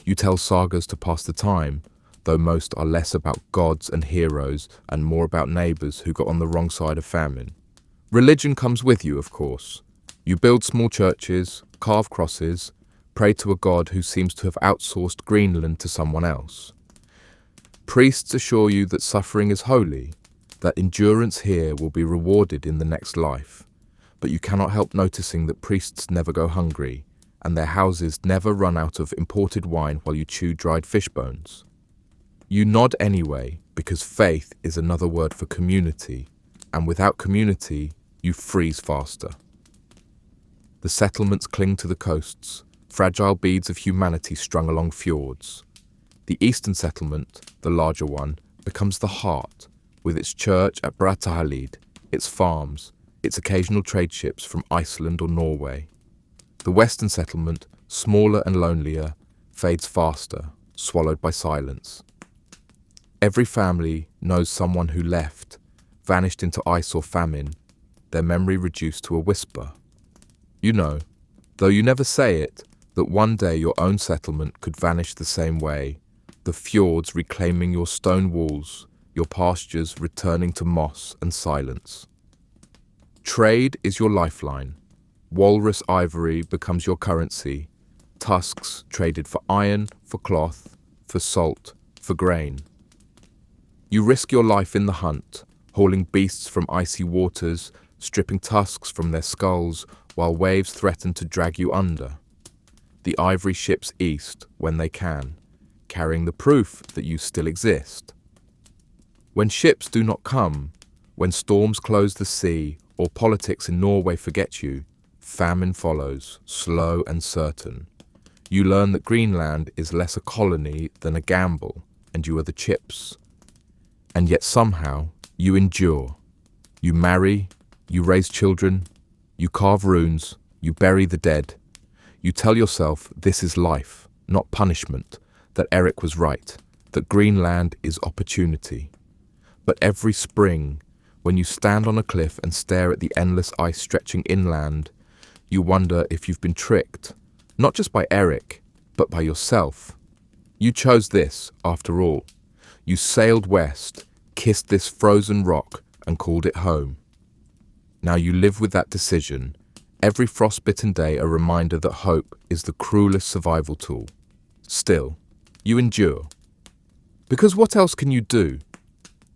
You tell sagas to pass the time, though most are less about gods and heroes and more about neighbors who got on the wrong side of famine. Religion comes with you, of course. You build small churches, carve crosses, pray to a god who seems to have outsourced Greenland to someone else. Priests assure you that suffering is holy, that endurance here will be rewarded in the next life. But you cannot help noticing that priests never go hungry, and their houses never run out of imported wine while you chew dried fish bones. You nod anyway, because faith is another word for community, and without community, you freeze faster. The settlements cling to the coasts, fragile beads of humanity strung along fjords. The eastern settlement, the larger one, becomes the heart, with its church at Bratahalid, its farms, its occasional trade ships from Iceland or Norway. The western settlement, smaller and lonelier, fades faster, swallowed by silence. Every family knows someone who left, vanished into ice or famine, their memory reduced to a whisper. You know, though you never say it, that one day your own settlement could vanish the same way, the fjords reclaiming your stone walls, your pastures returning to moss and silence. Trade is your lifeline. Walrus ivory becomes your currency, tusks traded for iron, for cloth, for salt, for grain. You risk your life in the hunt, hauling beasts from icy waters, stripping tusks from their skulls, while waves threaten to drag you under. The ivory ships east when they can, carrying the proof that you still exist. When ships do not come, when storms close the sea, or politics in Norway forget you, famine follows, slow and certain. You learn that Greenland is less a colony than a gamble, and you are the chips. And yet somehow, you endure. You marry, you raise children, you carve runes, you bury the dead. You tell yourself this is life, not punishment, that Eric was right, that Greenland is opportunity. But every spring, when you stand on a cliff and stare at the endless ice stretching inland, you wonder if you've been tricked, not just by Eric, but by yourself. You chose this, after all. You sailed west, kissed this frozen rock, and called it home. Now you live with that decision, every frostbitten day a reminder that hope is the cruelest survival tool. Still, you endure. Because what else can you do?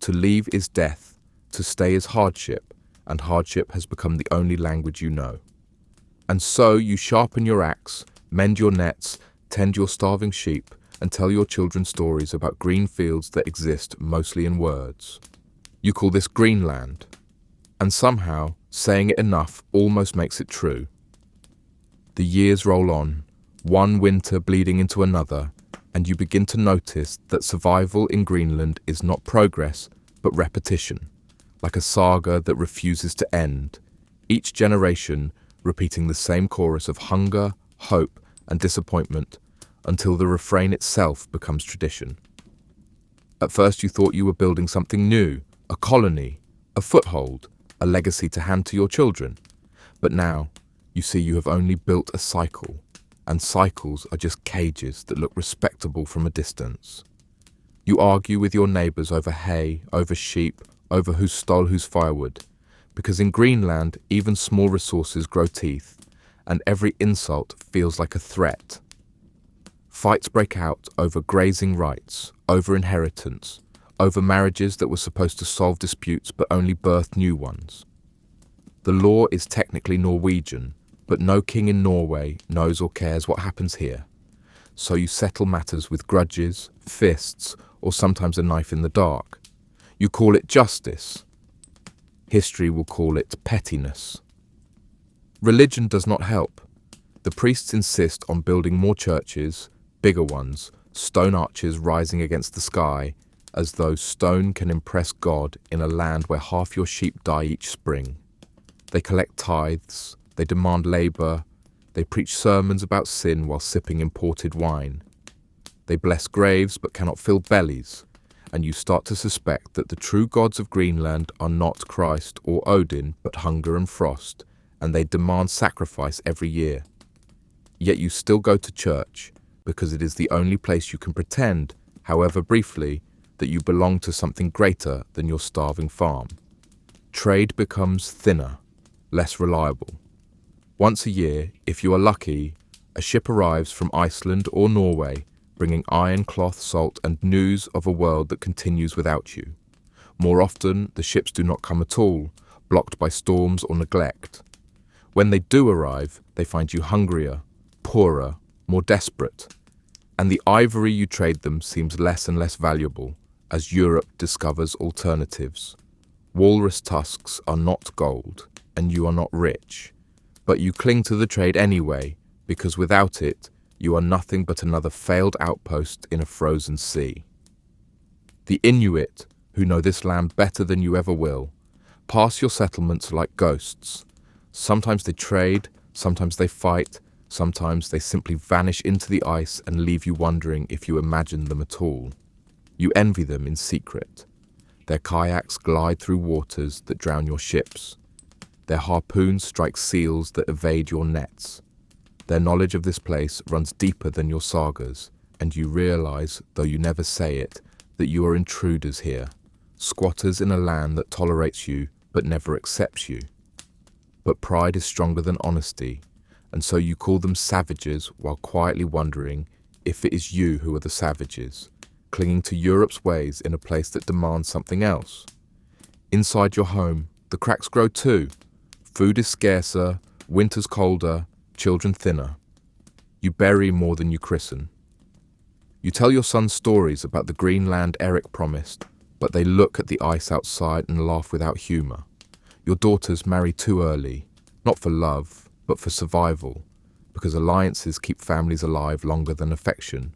To leave is death, to stay is hardship, and hardship has become the only language you know. And so you sharpen your axe, mend your nets, tend your starving sheep, and tell your children stories about green fields that exist mostly in words. You call this Greenland, and somehow, saying it enough almost makes it true. The years roll on, one winter bleeding into another, and you begin to notice that survival in Greenland is not progress, but repetition, like a saga that refuses to end, each generation repeating the same chorus of hunger, hope, and disappointment until the refrain itself becomes tradition. At first you thought you were building something new, a colony, a foothold, a legacy to hand to your children. But now, you see you have only built a cycle, and cycles are just cages that look respectable from a distance. You argue with your neighbours over hay, over sheep, over who stole whose firewood, Because in Greenland, even small resources grow teeth, and every insult feels like a threat. Fights break out over grazing rights, over inheritance, over marriages that were supposed to solve disputes but only birthed new ones. The law is technically Norwegian, but no king in Norway knows or cares what happens here. So you settle matters with grudges, fists, or sometimes a knife in the dark. You call it justice. History will call it pettiness. Religion does not help. The priests insist on building more churches, bigger ones, stone arches rising against the sky, as though stone can impress God in a land where half your sheep die each spring. They collect tithes, they demand labour, they preach sermons about sin while sipping imported wine. They bless graves but cannot fill bellies, and you start to suspect that the true gods of Greenland are not Christ or Odin but hunger and frost, and they demand sacrifice every year. Yet you still go to church, because it is the only place you can pretend, however briefly, that you belong to something greater than your starving farm. Trade becomes thinner, less reliable. Once a year, if you are lucky, a ship arrives from Iceland or Norway, bringing iron, cloth, salt, and news of a world that continues without you. More often, the ships do not come at all, blocked by storms or neglect. When they do arrive, they find you hungrier, poorer, more desperate, and the ivory you trade them seems less and less valuable as Europe discovers alternatives. Walrus tusks are not gold, and you are not rich, but you cling to the trade anyway, because without it, you are nothing but another failed outpost in a frozen sea. The Inuit, who know this land better than you ever will, pass your settlements like ghosts. Sometimes they trade, sometimes they fight, sometimes they simply vanish into the ice and leave you wondering if you imagined them at all. You envy them in secret. Their kayaks glide through waters that drown your ships. Their harpoons strike seals that evade your nets. Their knowledge of this place runs deeper than your sagas, and you realize, though you never say it, that you are intruders here, squatters in a land that tolerates you but never accepts you. But pride is stronger than honesty, and so you call them savages while quietly wondering if it is you who are the savages, clinging to Europe's ways in a place that demands something else. Inside your home, the cracks grow too. Food is scarcer, winter's colder, children thinner. You bury more than you christen. You tell your sons stories about the green land Eric promised, but they look at the ice outside and laugh without humour. Your daughters marry too early, not for love, but for survival, because alliances keep families alive longer than affection.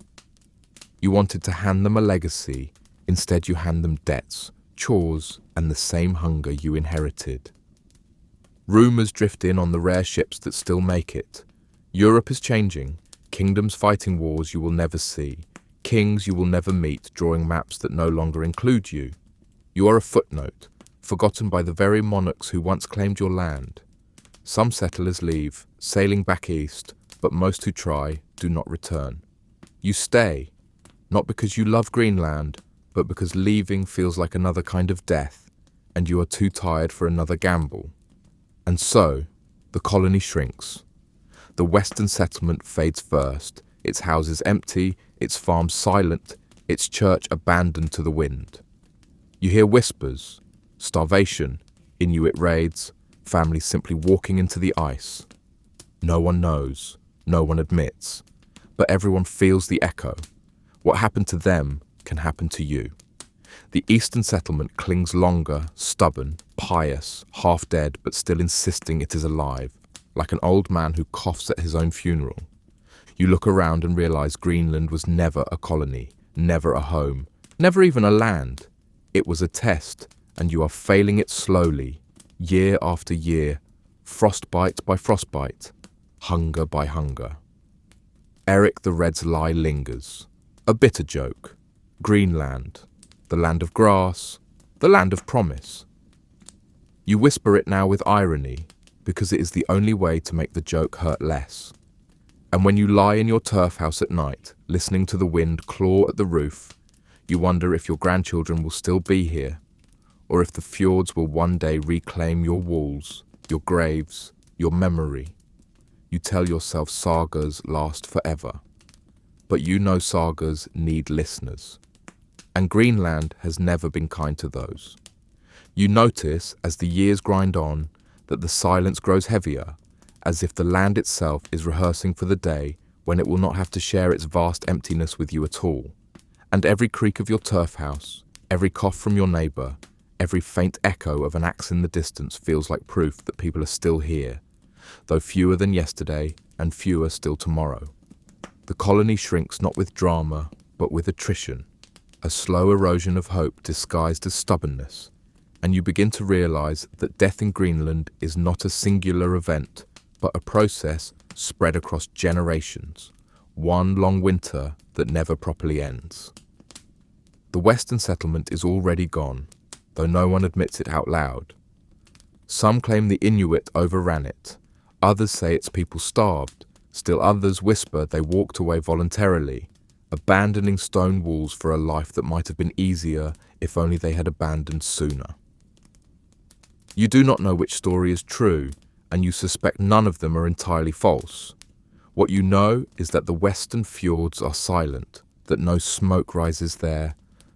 You wanted to hand them a legacy, instead you hand them debts, chores, and the same hunger you inherited. Rumours drift in on the rare ships that still make it. Europe is changing, kingdoms fighting wars you will never see, kings you will never meet drawing maps that no longer include you. You are a footnote, forgotten by the very monarchs who once claimed your land. Some settlers leave, sailing back east, but most who try do not return. You stay, not because you love Greenland, but because leaving feels like another kind of death, and you are too tired for another gamble. And so, the colony shrinks. The western settlement fades first, its houses empty, its farms silent, its church abandoned to the wind. You hear whispers, starvation, Inuit raids, families simply walking into the ice. No one knows, no one admits, but everyone feels the echo. What happened to them can happen to you. The eastern settlement clings longer, stubborn, pious, half dead, but still insisting it is alive, like an old man who coughs at his own funeral. You look around and realize Greenland was never a colony, never a home, never even a land. It was a test, and you are failing it slowly, year after year, frostbite by frostbite, hunger by hunger. Eric the Red's lie lingers. A bitter joke. Greenland, the land of grass, the land of promise. You whisper it now with irony, because it is the only way to make the joke hurt less. And when you lie in your turf house at night, listening to the wind claw at the roof, you wonder if your grandchildren will still be here, or if the fjords will one day reclaim your walls, your graves, your memory. You tell yourself sagas last forever. But you know sagas need listeners. And Greenland has never been kind to those. You notice, as the years grind on, that the silence grows heavier, as if the land itself is rehearsing for the day when it will not have to share its vast emptiness with you at all. And every creak of your turf house, every cough from your neighbour, every faint echo of an axe in the distance feels like proof that people are still here, though fewer than yesterday and fewer still tomorrow. The colony shrinks not with drama, but with attrition, a slow erosion of hope disguised as stubbornness, and you begin to realise that death in Greenland is not a singular event, but a process spread across generations, one long winter that never properly ends. The Western settlement is already gone, though no one admits it out loud. Some claim the Inuit overran it, others say its people starved, still others whisper they walked away voluntarily, abandoning stone walls for a life that might have been easier if only they had abandoned sooner. You do not know which story is true, and you suspect none of them are entirely false. What you know is that the western fjords are silent, that no smoke rises there,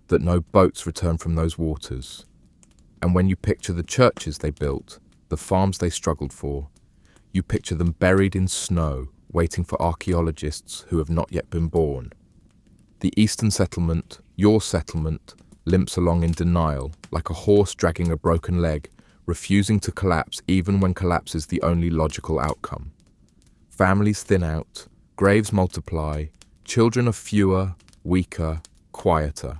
that no boats return from those waters. And when you picture the churches they built, the farms they struggled for, you picture them buried in snow, waiting for archaeologists who have not yet been born. The eastern settlement, your settlement, limps along in denial, like a horse dragging a broken leg, refusing to collapse even when collapse is the only logical outcome. Families thin out, graves multiply, children are fewer, weaker, quieter.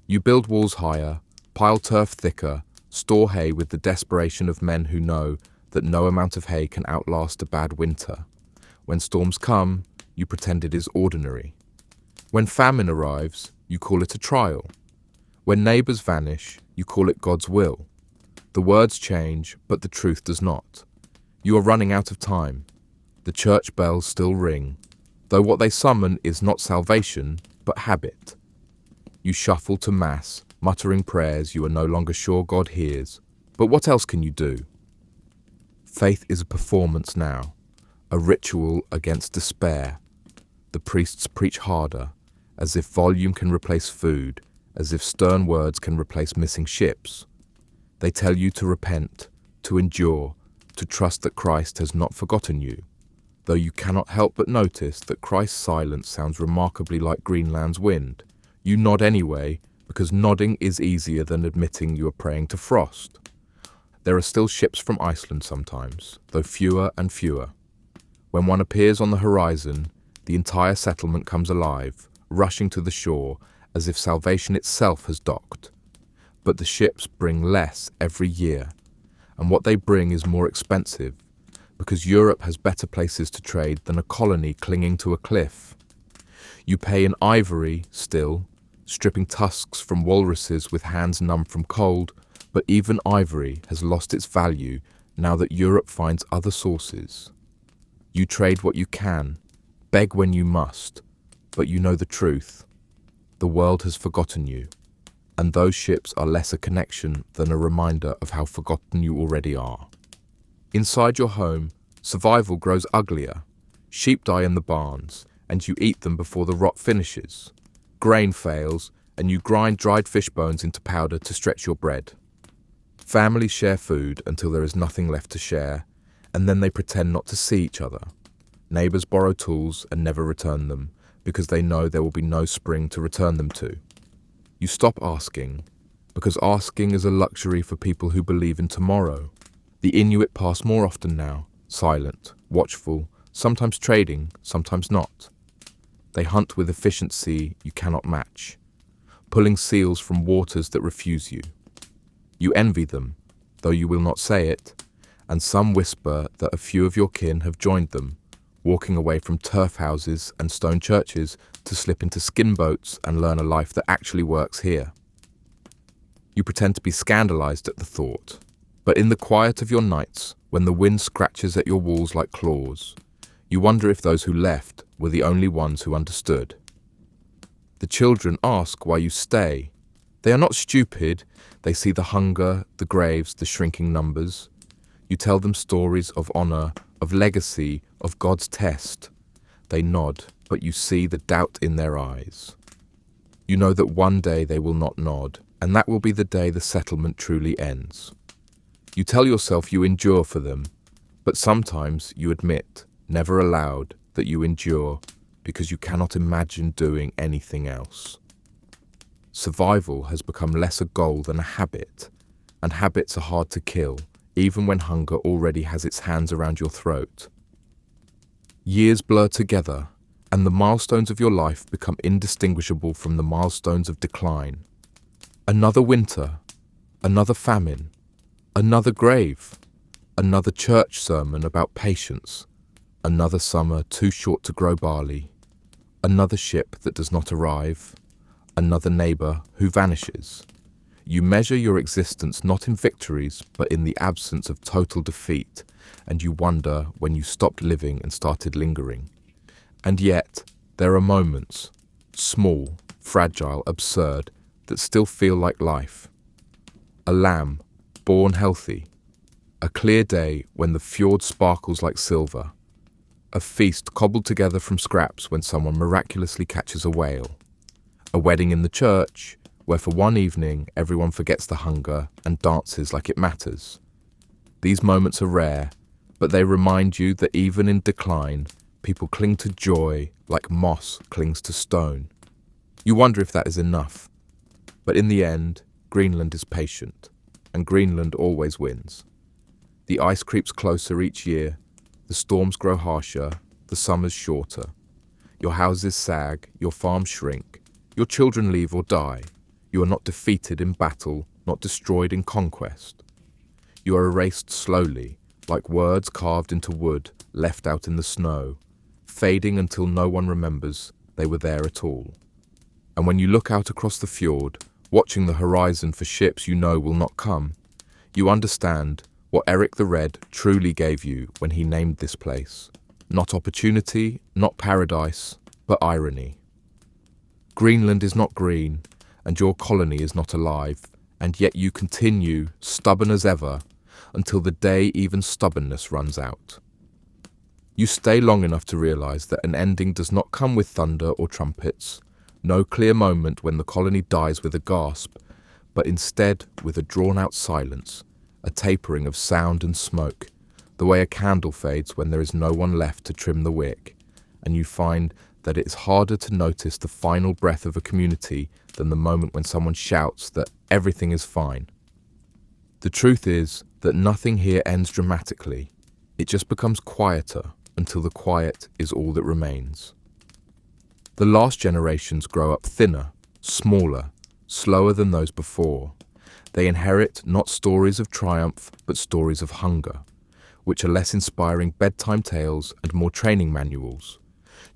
You build walls higher, pile turf thicker, store hay with the desperation of men who know that no amount of hay can outlast a bad winter. When storms come, you pretend it is ordinary. When famine arrives, you call it a trial. When neighbours vanish, you call it God's will. The words change, but the truth does not. You are running out of time. The church bells still ring, though what they summon is not salvation, but habit. You shuffle to mass, muttering prayers you are no longer sure God hears. But what else can you do? Faith is a performance now, a ritual against despair. The priests preach harder, as if volume can replace food, as if stern words can replace missing ships. They tell you to repent, to endure, to trust that Christ has not forgotten you, though you cannot help but notice that Christ's silence sounds remarkably like Greenland's wind. You nod anyway, because nodding is easier than admitting you are praying to frost. There are still ships from Iceland sometimes, though fewer and fewer. When one appears on the horizon, the entire settlement comes alive, rushing to the shore as if salvation itself has docked. But the ships bring less every year, and what they bring is more expensive, because Europe has better places to trade than a colony clinging to a cliff. You pay in ivory still, stripping tusks from walruses with hands numb from cold, but even ivory has lost its value now that Europe finds other sources. You trade what you can, beg when you must, but you know the truth. The world has forgotten you, and those ships are less a connection than a reminder of how forgotten you already are. Inside your home, survival grows uglier. Sheep die in the barns, and you eat them before the rot finishes. Grain fails, and you grind dried fish bones into powder to stretch your bread. Families share food until there is nothing left to share, and then they pretend not to see each other. Neighbours borrow tools and never return them, because they know there will be no spring to return them to. You stop asking, because asking is a luxury for people who believe in tomorrow. The Inuit pass more often now, silent, watchful, sometimes trading, sometimes not. They hunt with efficiency you cannot match, pulling seals from waters that refuse you. You envy them, though you will not say it, and some whisper that a few of your kin have joined them, walking away from turf houses and stone churches to slip into skin boats and learn a life that actually works here. You pretend to be scandalized at the thought, but in the quiet of your nights, when the wind scratches at your walls like claws, you wonder if those who left were the only ones who understood. The children ask why you stay, They are not stupid. They see the hunger, the graves, the shrinking numbers. You tell them stories of honor, of legacy, of God's test. They nod, but you see the doubt in their eyes. You know that one day they will not nod, and that will be the day the settlement truly ends. You tell yourself you endure for them, but sometimes you admit, never aloud, that you endure because you cannot imagine doing anything else. Survival has become less a goal than a habit, and habits are hard to kill, even when hunger already has its hands around your throat. Years blur together, and the milestones of your life become indistinguishable from the milestones of decline. Another winter, another famine, another grave, another church sermon about patience, another summer too short to grow barley, another ship that does not arrive, another neighbour who vanishes. You measure your existence not in victories, but in the absence of total defeat, and you wonder when you stopped living and started lingering. And yet, there are moments, small, fragile, absurd, that still feel like life. A lamb, born healthy. A clear day when the fjord sparkles like silver. A feast cobbled together from scraps when someone miraculously catches a whale. A wedding in the church, where for one evening everyone forgets the hunger and dances like it matters. These moments are rare, but they remind you that even in decline, people cling to joy like moss clings to stone. You wonder if that is enough. But in the end, Greenland is patient, and Greenland always wins. The ice creeps closer each year, the storms grow harsher, the summers shorter. Your houses sag, your farms shrink, your children leave or die. You are not defeated in battle, not destroyed in conquest. You are erased slowly, like words carved into wood, left out in the snow, fading until no one remembers they were there at all. And when you look out across the fjord, watching the horizon for ships you know will not come, you understand what Eric the Red truly gave you when he named this place. Not opportunity, not paradise, but irony. Greenland is not green, and your colony is not alive, and yet you continue, stubborn as ever, until the day even stubbornness runs out. You stay long enough to realize that an ending does not come with thunder or trumpets, no clear moment when the colony dies with a gasp, but instead with a drawn-out silence, a tapering of sound and smoke, the way a candle fades when there is no one left to trim the wick, and you find that it is harder to notice the final breath of a community than the moment when someone shouts that everything is fine. The truth is that nothing here ends dramatically. It just becomes quieter until the quiet is all that remains. The last generations grow up thinner, smaller, slower than those before. They inherit not stories of triumph, but stories of hunger, which are less inspiring bedtime tales and more training manuals.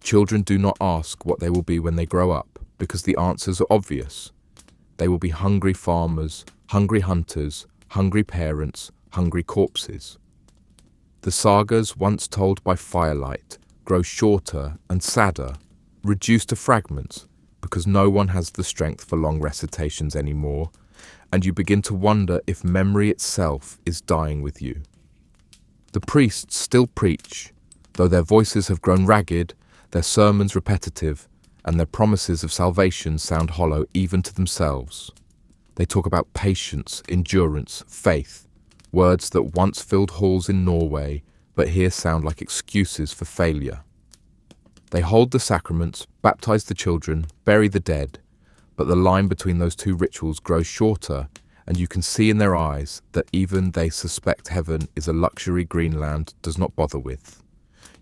Children do not ask what they will be when they grow up, because the answers are obvious. They will be hungry farmers, hungry hunters, hungry parents, hungry corpses. The sagas once told by firelight grow shorter and sadder, reduced to fragments, because no one has the strength for long recitations anymore, and you begin to wonder if memory itself is dying with you. The priests still preach, though their voices have grown ragged, their sermons repetitive, and their promises of salvation sound hollow even to themselves. They talk about patience, endurance, faith, words that once filled halls in Norway, but here sound like excuses for failure. They hold the sacraments, baptize the children, bury the dead, but the line between those two rituals grows shorter, and you can see in their eyes that even they suspect heaven is a luxury Greenland does not bother with.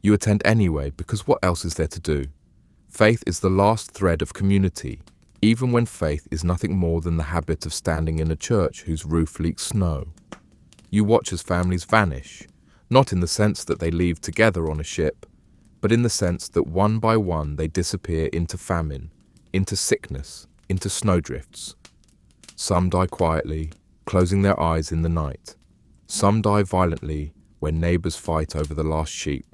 You attend anyway, because what else is there to do? Faith is the last thread of community, even when faith is nothing more than the habit of standing in a church whose roof leaks snow. You watch as families vanish, not in the sense that they leave together on a ship, but in the sense that one by one they disappear into famine, into sickness, into snowdrifts. Some die quietly, closing their eyes in the night. Some die violently when neighbours fight over the last sheep.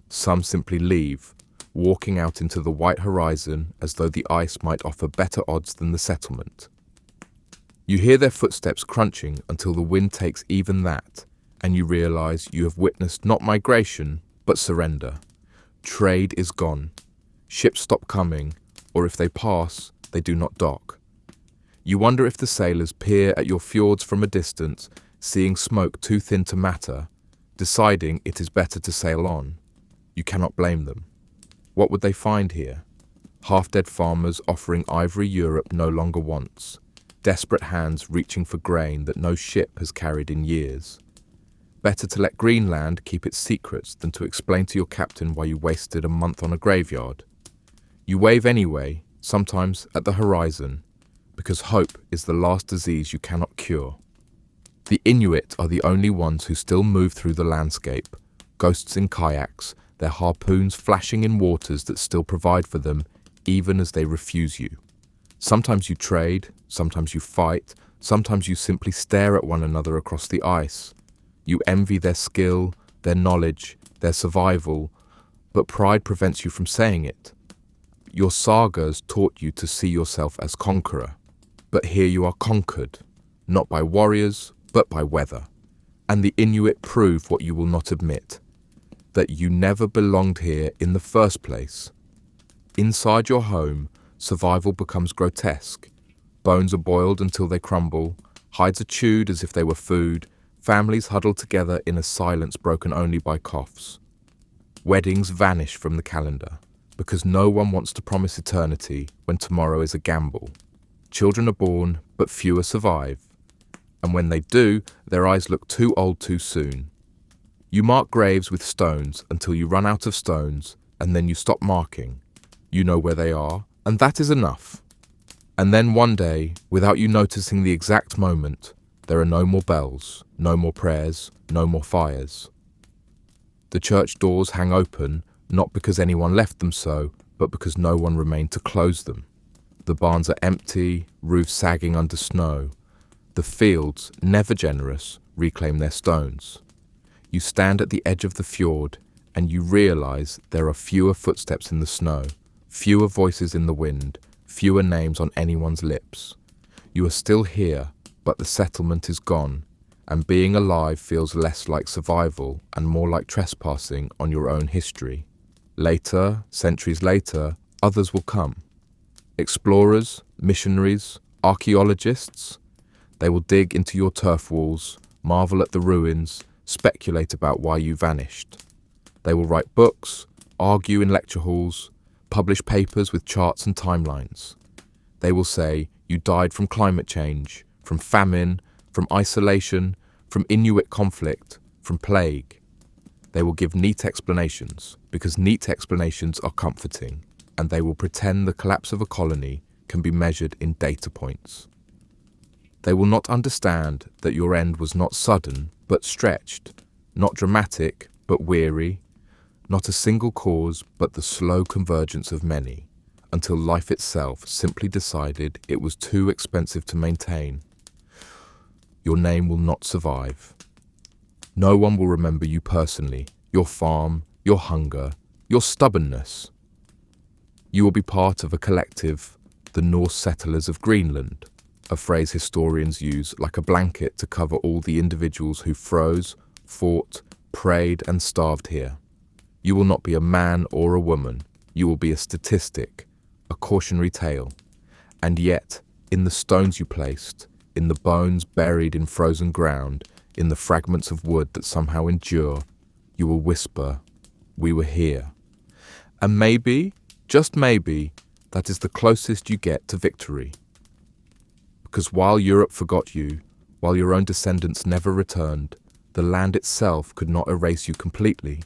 Some simply leave, walking out into the white horizon as though the ice might offer better odds than the settlement. You hear their footsteps crunching until the wind takes even that, and you realize you have witnessed not migration, but surrender. Trade is gone. Ships stop coming, or if they pass, they do not dock. You wonder if the sailors peer at your fjords from a distance, seeing smoke too thin to matter, deciding it is better to sail on. You cannot blame them. What would they find here? Half-dead farmers offering ivory Europe no longer wants, desperate hands reaching for grain that no ship has carried in years. Better to let Greenland keep its secrets than to explain to your captain why you wasted a month on a graveyard. You wave anyway, sometimes at the horizon, because hope is the last disease you cannot cure. The Inuit are the only ones who still move through the landscape, ghosts in kayaks, their harpoons flashing in waters that still provide for them, even as they refuse you. Sometimes you trade, sometimes you fight, sometimes you simply stare at one another across the ice. You envy their skill, their knowledge, their survival, but pride prevents you from saying it. Your sagas taught you to see yourself as conqueror, but here you are conquered, not by warriors, but by weather. And the Inuit prove what you will not admit, that you never belonged here in the first place. Inside your home, survival becomes grotesque. Bones are boiled until they crumble, hides are chewed as if they were food, families huddle together in a silence broken only by coughs. Weddings vanish from the calendar, because no one wants to promise eternity when tomorrow is a gamble. Children are born, but fewer survive. And when they do, their eyes look too old too soon. You mark graves with stones until you run out of stones, and then you stop marking. You know where they are, and that is enough. And then one day, without you noticing the exact moment, there are no more bells, no more prayers, no more fires. The church doors hang open, not because anyone left them so, but because no one remained to close them. The barns are empty, roofs sagging under snow. The fields, never generous, reclaim their stones. You stand at the edge of the fjord, and you realize there are fewer footsteps in the snow, fewer voices in the wind, fewer names on anyone's lips. You are still here, but the settlement is gone, and being alive feels less like survival and more like trespassing on your own history. Later, centuries later, others will come. Explorers, missionaries, archaeologists. They will dig into your turf walls, marvel at the ruins, speculate about why you vanished. They will write books, argue in lecture halls, publish papers with charts and timelines. They will say you died from climate change, from famine, from isolation, from Inuit conflict, from plague. They will give neat explanations, because neat explanations are comforting, and they will pretend the collapse of a colony can be measured in data points. They will not understand that your end was not sudden, but stretched, not dramatic, but weary, not a single cause, but the slow convergence of many, until life itself simply decided it was too expensive to maintain. Your name will not survive. No one will remember you personally, your farm, your hunger, your stubbornness. You will be part of a collective, the Norse settlers of Greenland, a phrase historians use like a blanket to cover all the individuals who froze, fought, prayed and starved here. You will not be a man or a woman. You will be a statistic, a cautionary tale. And yet, in the stones you placed, in the bones buried in frozen ground, in the fragments of wood that somehow endure, you will whisper, "We were here." And maybe, just maybe, that is the closest you get to victory. Because while Europe forgot you, while your own descendants never returned, the land itself could not erase you completely.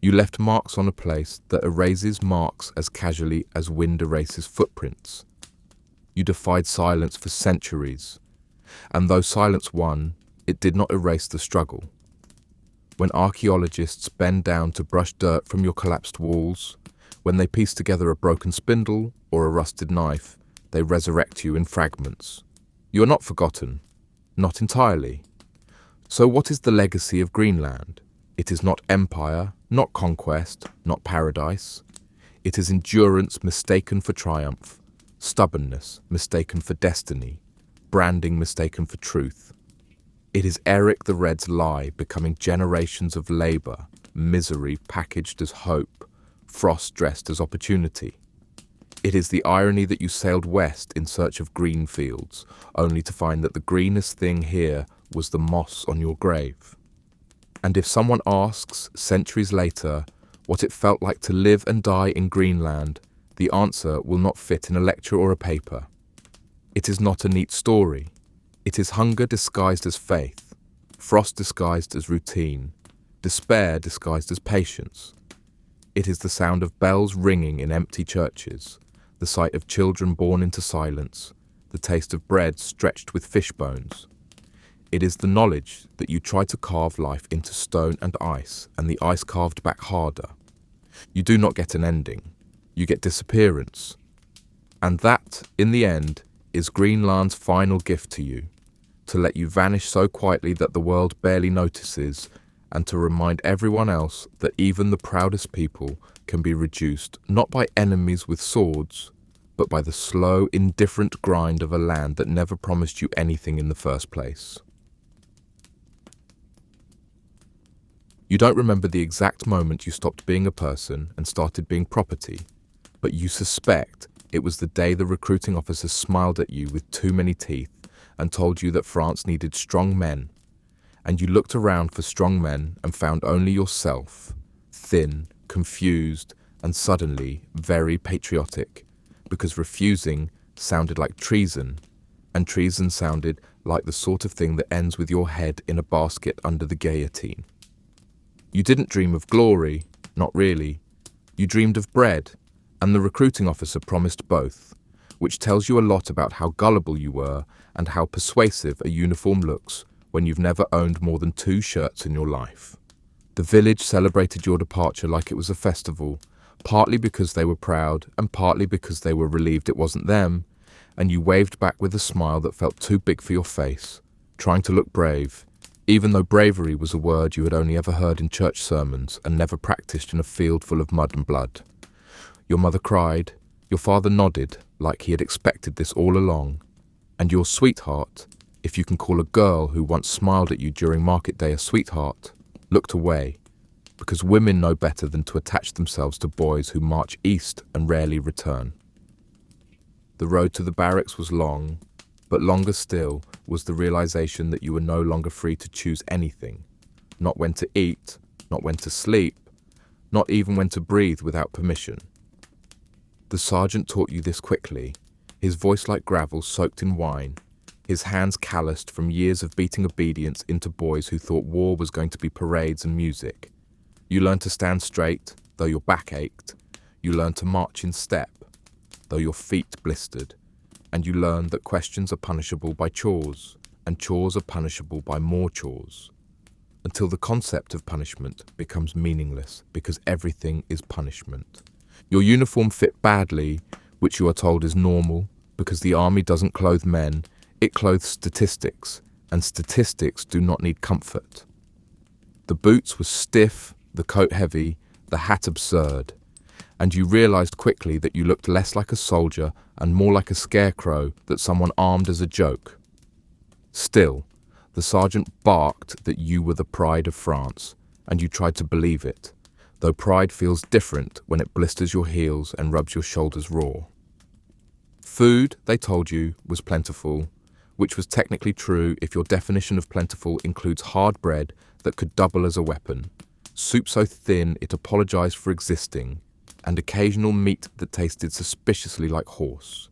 You left marks on a place that erases marks as casually as wind erases footprints. You defied silence for centuries, and though silence won, it did not erase the struggle. When archaeologists bend down to brush dirt from your collapsed walls, when they piece together a broken spindle or a rusted knife, they resurrect you in fragments. You are not forgotten, not entirely. So what is the legacy of Greenland? It is not empire, not conquest, not paradise. It is endurance mistaken for triumph, stubbornness mistaken for destiny, branding mistaken for truth. It is Eric the Red's lie becoming generations of labour, misery packaged as hope, frost dressed as opportunity. It is the irony that you sailed west in search of green fields, only to find that the greenest thing here was the moss on your grave. And if someone asks, centuries later, what it felt like to live and die in Greenland, the answer will not fit in a lecture or a paper. It is not a neat story. It is hunger disguised as faith, frost disguised as routine, despair disguised as patience. It is the sound of bells ringing in empty churches, the sight of children born into silence, the taste of bread stretched with fish bones. It is the knowledge that you try to carve life into stone and the ice carved back harder. You do not get an ending. You get disappearance. And that, in the end, is Greenland's final gift to you, to let you vanish so quietly that the world barely notices, and to remind everyone else that even the proudest people can be reduced not by enemies with swords, but by the slow, indifferent grind of a land that never promised you anything in the first place. You don't remember the exact moment you stopped being a person and started being property, but you suspect it was the day the recruiting officer smiled at you with too many teeth and told you that France needed strong men, and you looked around for strong men and found only yourself, thin, confused, and suddenly very patriotic, because refusing sounded like treason, and treason sounded like the sort of thing that ends with your head in a basket under the guillotine. You didn't dream of glory, not really. You dreamed of bread, and the recruiting officer promised both, which tells you a lot about how gullible you were and how persuasive a uniform looks when you've never owned more than 2 shirts in your life. The village celebrated your departure like it was a festival, partly because they were proud and partly because they were relieved it wasn't them, and you waved back with a smile that felt too big for your face, trying to look brave, even though bravery was a word you had only ever heard in church sermons and never practiced in a field full of mud and blood. Your mother cried, your father nodded like he had expected this all along, and your sweetheart, if you can call a girl who once smiled at you during market day a sweetheart, looked away, because women know better than to attach themselves to boys who march east and rarely return. The road to the barracks was long, but longer still was the realization that you were no longer free to choose anything, not when to eat, not when to sleep, not even when to breathe without permission. The sergeant taught you this quickly, his voice like gravel soaked in wine, his hands calloused from years of beating obedience into boys who thought war was going to be parades and music. You learned to stand straight, though your back ached. You learned to march in step, though your feet blistered. And you learned that questions are punishable by chores, and chores are punishable by more chores, until the concept of punishment becomes meaningless because everything is punishment. Your uniform fit badly, which you are told is normal, because the army doesn't clothe men, it clothes statistics, and statistics do not need comfort. The boots were stiff, the coat heavy, the hat absurd, and you realized quickly that you looked less like a soldier and more like a scarecrow that someone armed as a joke. Still, the sergeant barked that you were the pride of France, and you tried to believe it, though pride feels different when it blisters your heels and rubs your shoulders raw. Food, they told you, was plentiful, which was technically true if your definition of plentiful includes hard bread that could double as a weapon, soup so thin it apologized for existing, and occasional meat that tasted suspiciously like horse.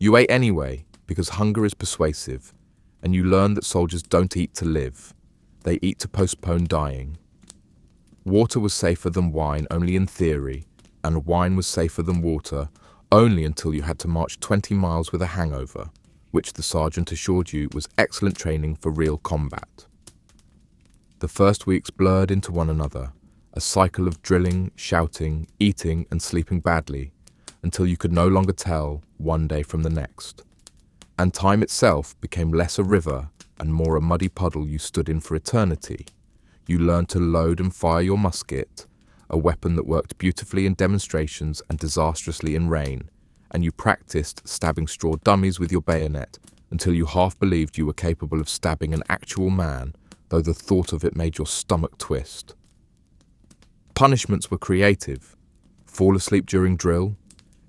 You ate anyway, because hunger is persuasive, and you learn that soldiers don't eat to live, they eat to postpone dying. Water was safer than wine only in theory, and wine was safer than water only until you had to march 20 miles with a hangover, which the sergeant assured you was excellent training for real combat. The first weeks blurred into one another, a cycle of drilling, shouting, eating and sleeping badly, until you could no longer tell one day from the next. And time itself became less a river and more a muddy puddle you stood in for eternity. You learned to load and fire your musket, a weapon that worked beautifully in demonstrations and disastrously in rain, and you practiced stabbing straw dummies with your bayonet, until you half believed you were capable of stabbing an actual man, though the thought of it made your stomach twist. Punishments were creative. Fall asleep during drill,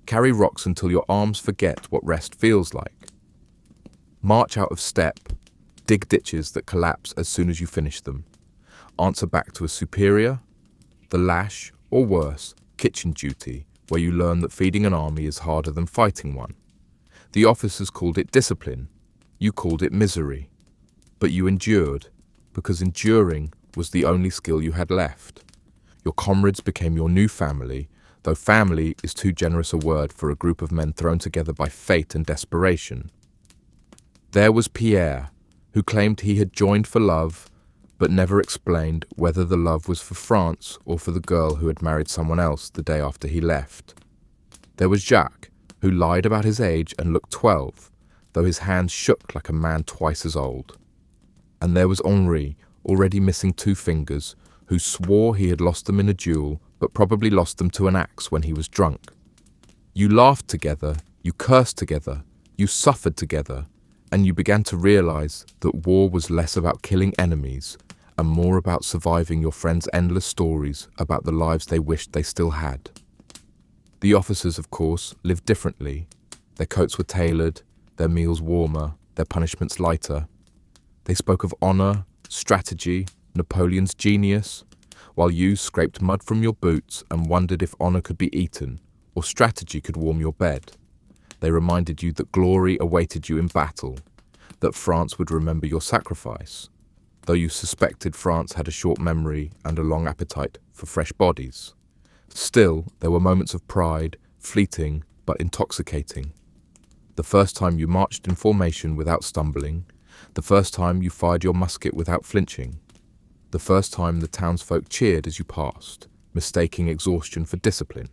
carry rocks until your arms forget what rest feels like. March out of step, dig ditches that collapse as soon as you finish them. Answer back to a superior, the lash, or worse, kitchen duty, where you learn that feeding an army is harder than fighting one. The officers called it discipline, you called it misery. But you endured, because enduring was the only skill you had left. Your comrades became your new family, though family is too generous a word for a group of men thrown together by fate and desperation. There was Pierre, who claimed he had joined for love, but never explained whether the love was for France or for the girl who had married someone else the day after he left. There was Jacques, who lied about his age and looked 12, though his hands shook like a man twice as old. And there was Henri, already missing 2 fingers, who swore he had lost them in a duel, but probably lost them to an axe when he was drunk. You laughed together, you cursed together, you suffered together, and you began to realize that war was less about killing enemies and more about surviving your friends' endless stories about the lives they wished they still had. The officers, of course, lived differently. Their coats were tailored, their meals warmer, their punishments lighter. They spoke of honor, strategy, Napoleon's genius, while you scraped mud from your boots and wondered if honor could be eaten or strategy could warm your bed. They reminded you that glory awaited you in battle, that France would remember your sacrifice, though you suspected France had a short memory and a long appetite for fresh bodies. Still, there were moments of pride, fleeting but intoxicating. The first time you marched in formation without stumbling, the first time you fired your musket without flinching, the first time the townsfolk cheered as you passed, mistaking exhaustion for discipline.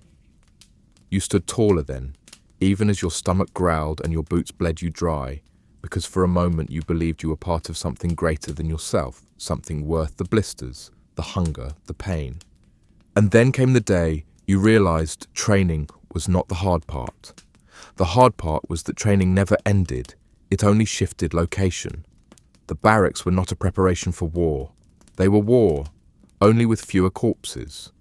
You stood taller then, even as your stomach growled and your boots bled you dry, because for a moment you believed you were part of something greater than yourself, something worth the blisters, the hunger, the pain. And then came the day you realized training was not the hard part. The hard part was that training never ended, it only shifted location. The barracks were not a preparation for war. They were war, only with fewer corpses.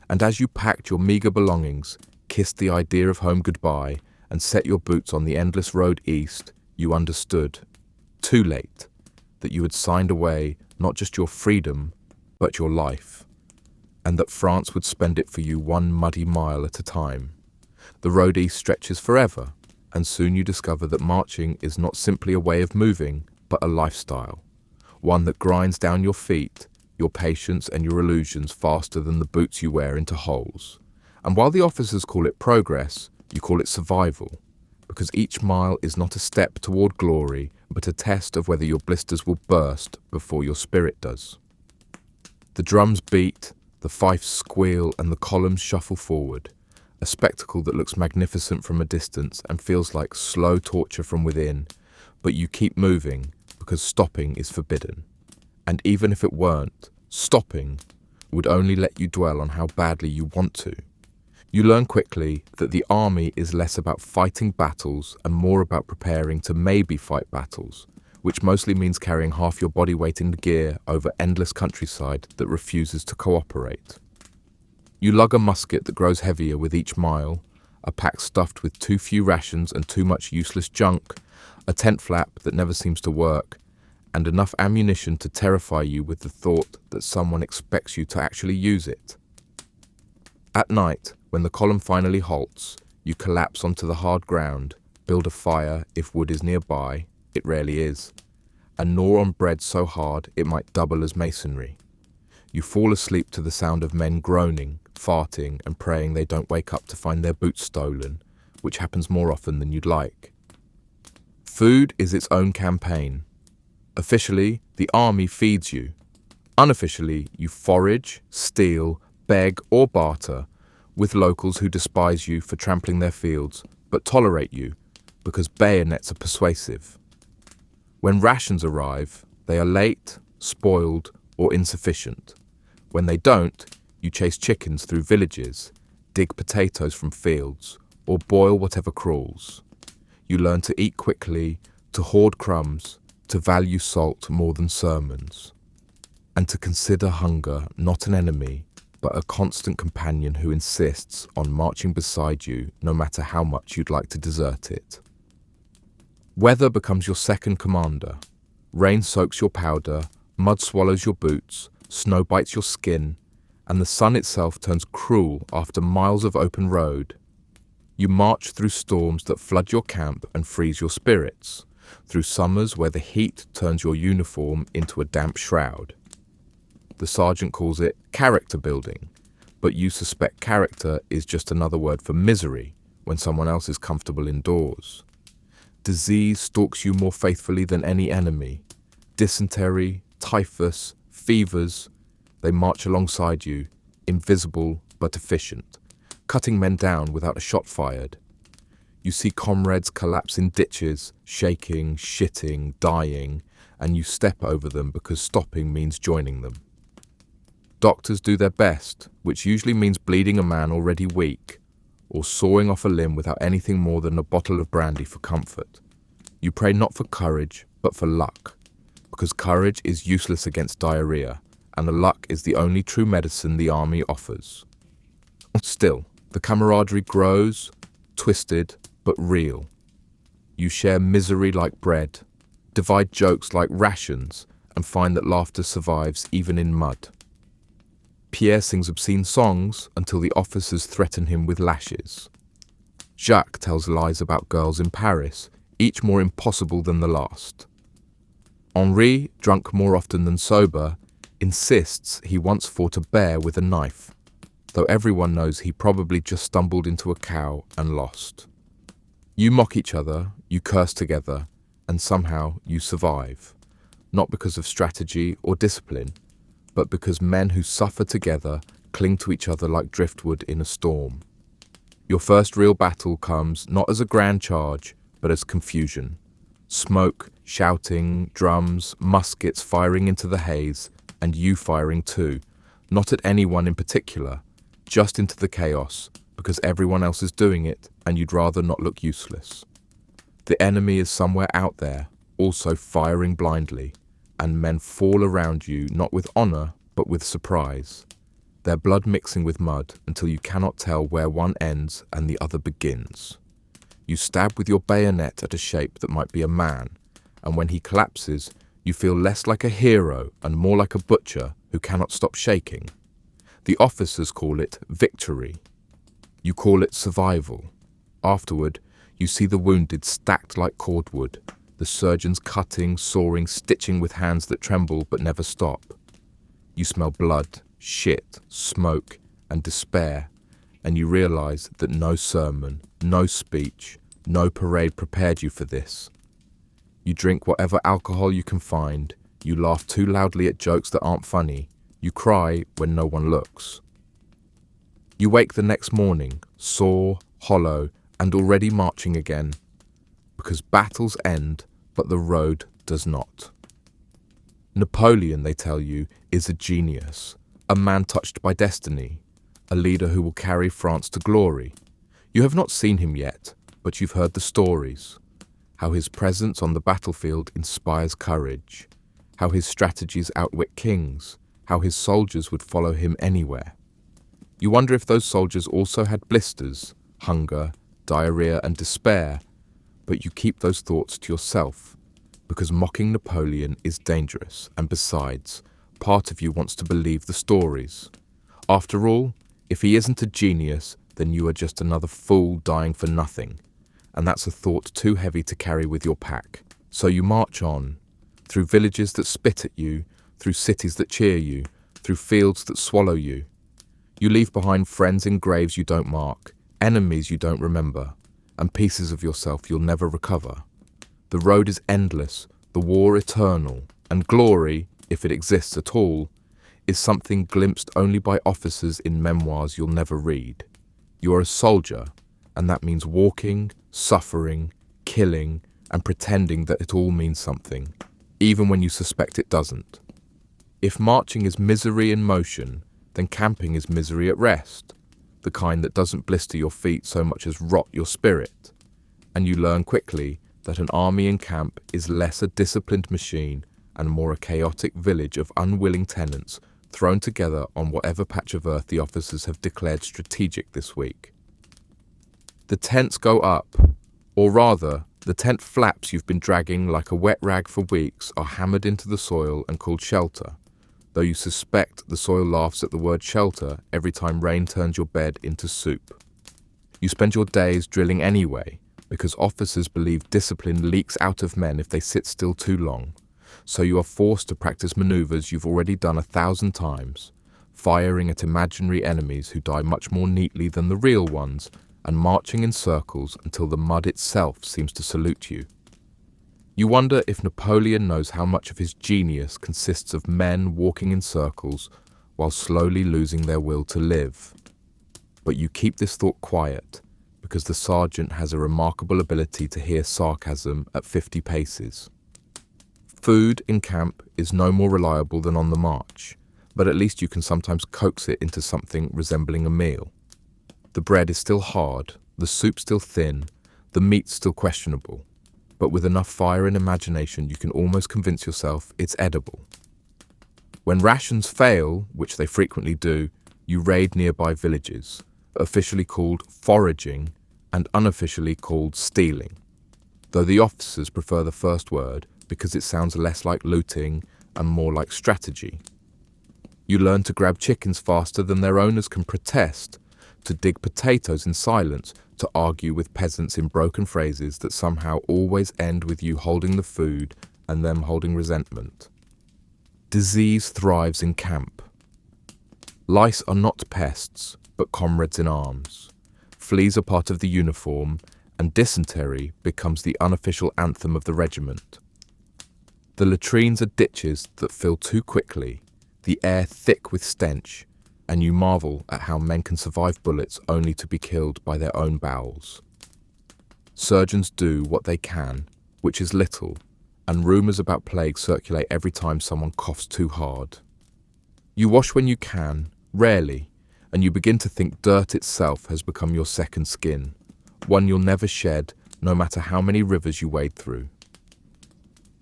And as you packed your meagre belongings, kissed the idea of home goodbye, and set your boots on the endless road east, you understood, too late, that you had signed away not just your freedom, but your life, and that France would spend it for you 1 muddy mile at a time. The road east stretches forever, and soon you discover that marching is not simply a way of moving, but a lifestyle, one that grinds down your feet, your patience and your illusions faster than the boots you wear into holes. And while the officers call it progress, you call it survival, because each mile is not a step toward glory, but a test of whether your blisters will burst before your spirit does. The drums beat, the fifes squeal, and the columns shuffle forward, a spectacle that looks magnificent from a distance and feels like slow torture from within, but you keep moving because stopping is forbidden. And even if it weren't, stopping would only let you dwell on how badly you want to. You learn quickly that the army is less about fighting battles and more about preparing to maybe fight battles, which mostly means carrying half your body weight in gear over endless countryside that refuses to cooperate. You lug a musket that grows heavier with each mile, a pack stuffed with too few rations and too much useless junk, a tent flap that never seems to work, and enough ammunition to terrify you with the thought that someone expects you to actually use it. At night, when the column finally halts, you collapse onto the hard ground, build a fire if wood is nearby, it rarely is, and gnaw on bread so hard it might double as masonry. You fall asleep to the sound of men groaning, farting, and praying they don't wake up to find their boots stolen, which happens more often than you'd like. Food is its own campaign. Officially, the army feeds you. Unofficially, you forage, steal, beg, or barter with locals who despise you for trampling their fields, but tolerate you because bayonets are persuasive. When rations arrive, they are late, spoiled, or insufficient. When they don't, you chase chickens through villages, dig potatoes from fields, or boil whatever crawls. You learn to eat quickly, to hoard crumbs, to value salt more than sermons, and to consider hunger not an enemy, but a constant companion who insists on marching beside you no matter how much you'd like to desert it. Weather becomes your second commander. Rain soaks your powder, mud swallows your boots, snow bites your skin, and the sun itself turns cruel after miles of open road. You march through storms that flood your camp and freeze your spirits, through summers where the heat turns your uniform into a damp shroud. The sergeant calls it character building, but you suspect character is just another word for misery when someone else is comfortable indoors. Disease stalks you more faithfully than any enemy. Dysentery, typhus, fevers, they march alongside you, invisible but efficient, cutting men down without a shot fired. You see comrades collapse in ditches, shaking, shitting, dying, and you step over them because stopping means joining them. Doctors do their best, which usually means bleeding a man already weak, or sawing off a limb without anything more than a bottle of brandy for comfort. You pray not for courage, but for luck, because courage is useless against diarrhea, and the luck is the only true medicine the army offers. Still, the camaraderie grows, twisted, but real. You share misery like bread, divide jokes like rations, and find that laughter survives even in mud. Pierre sings obscene songs until the officers threaten him with lashes. Jacques tells lies about girls in Paris, each more impossible than the last. Henri, drunk more often than sober, insists he once fought a bear with a knife, though everyone knows he probably just stumbled into a cow and lost. You mock each other, you curse together, and somehow you survive, not because of strategy or discipline, but because men who suffer together cling to each other like driftwood in a storm. Your first real battle comes not as a grand charge, but as confusion. Smoke, shouting, drums, muskets firing into the haze, and you firing too, not at anyone in particular, just into the chaos, because everyone else is doing it and you'd rather not look useless. The enemy is somewhere out there, also firing blindly, and men fall around you not with honor, but with surprise, their blood mixing with mud until you cannot tell where one ends and the other begins. You stab with your bayonet at a shape that might be a man, and when he collapses, you feel less like a hero and more like a butcher who cannot stop shaking. The officers call it victory. You call it survival. Afterward, you see the wounded stacked like cordwood, the surgeons cutting, sawing, stitching with hands that tremble but never stop. You smell blood, shit, smoke, and despair, and you realize that no sermon, no speech, no parade prepared you for this. You drink whatever alcohol you can find, you laugh too loudly at jokes that aren't funny, you cry when no one looks. You wake the next morning, sore, hollow, and already marching again, because battles end, but the road does not. Napoleon, they tell you, is a genius, a man touched by destiny, a leader who will carry France to glory. You have not seen him yet, but you've heard the stories, how his presence on the battlefield inspires courage, how his strategies outwit kings, how his soldiers would follow him anywhere. You wonder if those soldiers also had blisters, hunger, diarrhea, and despair, but you keep those thoughts to yourself, because mocking Napoleon is dangerous, and besides, part of you wants to believe the stories. After all, if he isn't a genius, then you are just another fool dying for nothing, and that's a thought too heavy to carry with your pack. So you march on, through villages that spit at you, through cities that cheer you, through fields that swallow you. You leave behind friends in graves you don't mark, enemies you don't remember, and pieces of yourself you'll never recover. The road is endless, the war eternal, and glory, if it exists at all, is something glimpsed only by officers in memoirs you'll never read. You are a soldier, and that means walking, suffering, killing, and pretending that it all means something, even when you suspect it doesn't. If marching is misery in motion, then camping is misery at rest, the kind that doesn't blister your feet so much as rot your spirit. And you learn quickly that an army in camp is less a disciplined machine and more a chaotic village of unwilling tenants thrown together on whatever patch of earth the officers have declared strategic this week. The tents go up, or rather, the tent flaps you've been dragging like a wet rag for weeks are hammered into the soil and called shelter, though you suspect the soil laughs at the word shelter every time rain turns your bed into soup. You spend your days drilling anyway, because officers believe discipline leaks out of men if they sit still too long, so you are forced to practice maneuvers you've already done 1,000 times, firing at imaginary enemies who die much more neatly than the real ones, and marching in circles until the mud itself seems to salute you. You wonder if Napoleon knows how much of his genius consists of men walking in circles while slowly losing their will to live. But you keep this thought quiet, because the sergeant has a remarkable ability to hear sarcasm at 50 paces. Food in camp is no more reliable than on the march, but at least you can sometimes coax it into something resembling a meal. The bread is still hard, the soup still thin, the meat still questionable, but with enough fire and imagination you can almost convince yourself it's edible. When rations fail, which they frequently do, you raid nearby villages, officially called foraging and unofficially called stealing, though the officers prefer the first word because it sounds less like looting and more like strategy. You learn to grab chickens faster than their owners can protest, to dig potatoes in silence, to argue with peasants in broken phrases that somehow always end with you holding the food and them holding resentment. Disease thrives in camp. Lice are not pests, but comrades in arms. Fleas are part of the uniform, and dysentery becomes the unofficial anthem of the regiment. The latrines are ditches that fill too quickly, the air thick with stench, and you marvel at how men can survive bullets only to be killed by their own bowels. Surgeons do what they can, which is little, and rumours about plague circulate every time someone coughs too hard. You wash when you can, rarely, and you begin to think dirt itself has become your second skin, one you'll never shed, no matter how many rivers you wade through.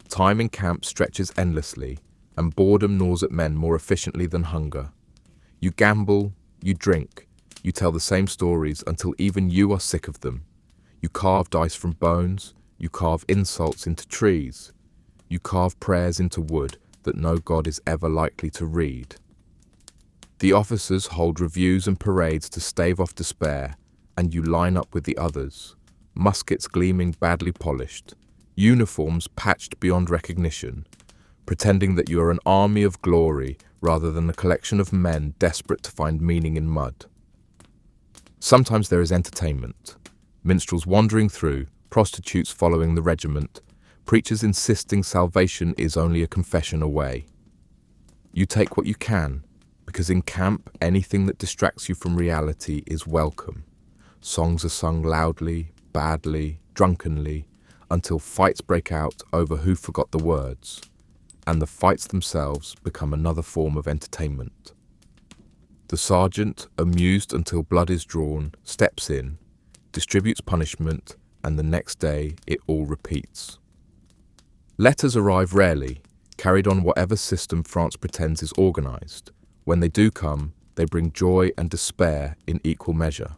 Time in camp stretches endlessly, and boredom gnaws at men more efficiently than hunger. You gamble, you drink, you tell the same stories until even you are sick of them. You carve dice from bones, you carve insults into trees, you carve prayers into wood that no god is ever likely to read. The officers hold reviews and parades to stave off despair, and you line up with the others, muskets gleaming badly polished, uniforms patched beyond recognition, pretending that you are an army of glory rather than a collection of men desperate to find meaning in mud. Sometimes there is entertainment, minstrels wandering through, prostitutes following the regiment, preachers insisting salvation is only a confession away. You take what you can, because in camp anything that distracts you from reality is welcome. Songs are sung loudly, badly, drunkenly, until fights break out over who forgot the words, and the fights themselves become another form of entertainment. The sergeant, amused until blood is drawn, steps in, distributes punishment, and the next day it all repeats. Letters arrive rarely, carried on whatever system France pretends is organised. When they do come, they bring joy and despair in equal measure.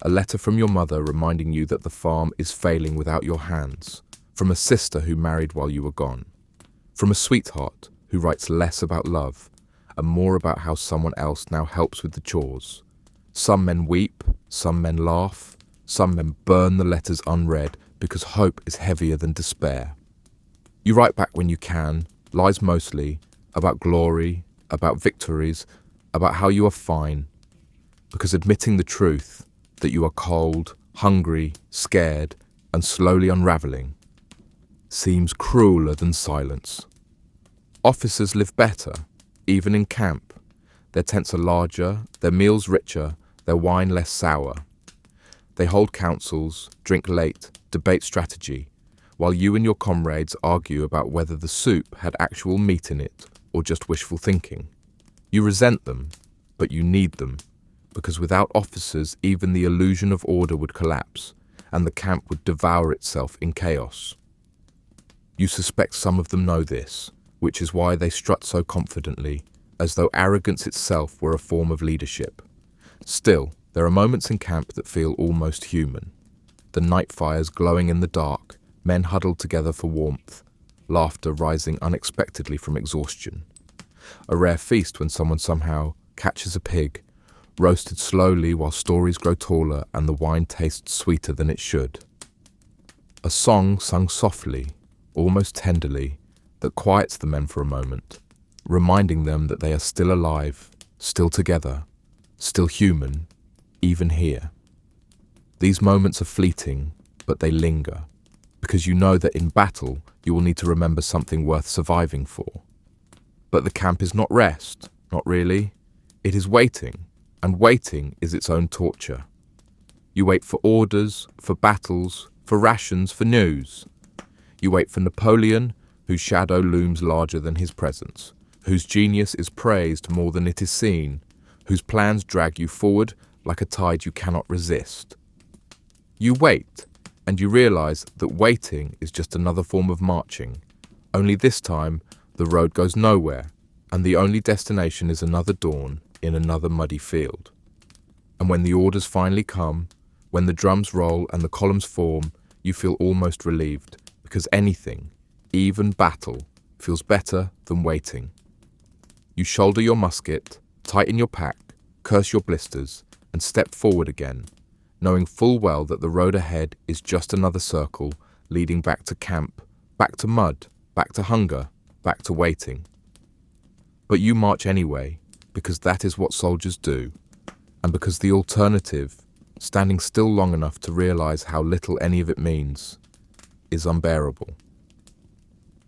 A letter from your mother reminding you that the farm is failing without your hands, from a sister who married while you were gone, from a sweetheart who writes less about love and more about how someone else now helps with the chores. Some men weep, some men laugh, some men burn the letters unread because hope is heavier than despair. You write back when you can, lies mostly, about glory, about victories, about how you are fine, because admitting the truth, that you are cold, hungry, scared, and slowly unravelling, seems crueler than silence. Officers live better, even in camp. Their tents are larger, their meals richer, their wine less sour. They hold councils, drink late, debate strategy, while you and your comrades argue about whether the soup had actual meat in it or just wishful thinking. You resent them, but you need them, because without officers even the illusion of order would collapse, and the camp would devour itself in chaos. You suspect some of them know this, which is why they strut so confidently, as though arrogance itself were a form of leadership. Still, there are moments in camp that feel almost human. The night fires glowing in the dark, men huddled together for warmth, laughter rising unexpectedly from exhaustion. A rare feast when someone somehow catches a pig, roasted slowly while stories grow taller and the wine tastes sweeter than it should. A song sung softly, almost tenderly, that quiets the men for a moment, reminding them that they are still alive, still together, still human, even here. These moments are fleeting, but they linger, because you know that in battle you will need to remember something worth surviving for. But the camp is not rest, not really. It is waiting, and waiting is its own torture. You wait for orders, for battles, for rations, for news. You wait for Napoleon, whose shadow looms larger than his presence, whose genius is praised more than it is seen, whose plans drag you forward like a tide you cannot resist. You wait, and you realize that waiting is just another form of marching, only this time the road goes nowhere, and the only destination is another dawn in another muddy field. And when the orders finally come, when the drums roll and the columns form, you feel almost relieved, because anything, even battle, feels better than waiting. You shoulder your musket, tighten your pack, curse your blisters, and step forward again, knowing full well that the road ahead is just another circle leading back to camp, back to mud, back to hunger, back to waiting. But you march anyway, because that is what soldiers do, and because the alternative, standing still long enough to realize how little any of it means, is unbearable.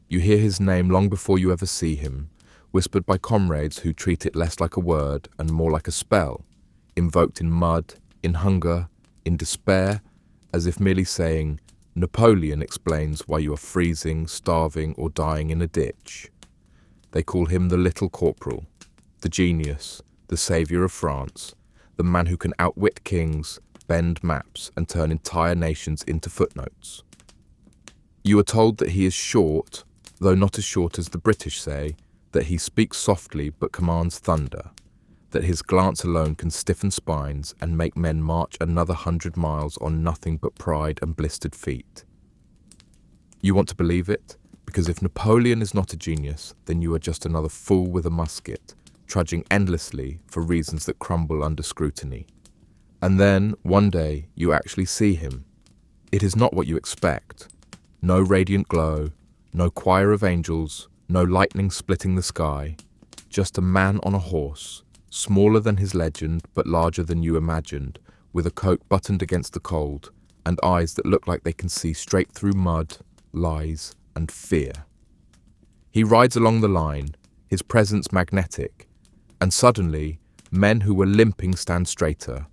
You hear his name long before you ever see him, whispered by comrades who treat it less like a word and more like a spell, invoked in mud, in hunger, in despair, as if merely saying, Napoleon explains why you are freezing, starving, or dying in a ditch. They call him the Little Corporal, the genius, the saviour of France, the man who can outwit kings, bend maps, and turn entire nations into footnotes. You are told that he is short, though not as short as the British say, that he speaks softly but commands thunder, that his glance alone can stiffen spines and make men march another 100 miles on nothing but pride and blistered feet. You want to believe it, because if Napoleon is not a genius, then you are just another fool with a musket, trudging endlessly for reasons that crumble under scrutiny. And then, one day, you actually see him. It is not what you expect. No radiant glow, no choir of angels, no lightning splitting the sky, just a man on a horse, smaller than his legend but larger than you imagined, with a coat buttoned against the cold, and eyes that look like they can see straight through mud, lies, and fear. He rides along the line, his presence magnetic, and suddenly, men who were limping stand straighter,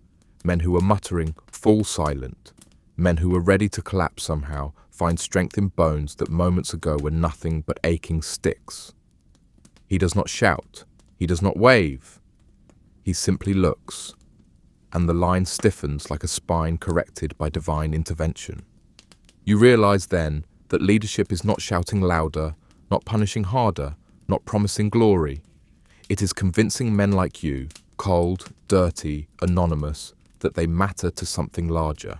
men who were muttering fall silent, men who were ready to collapse somehow find strength in bones that moments ago were nothing but aching sticks. He does not shout, he does not wave, he simply looks, and the line stiffens like a spine corrected by divine intervention. You realize then that leadership is not shouting louder, not punishing harder, not promising glory. It is convincing men like you, cold, dirty, anonymous, that they matter to something larger,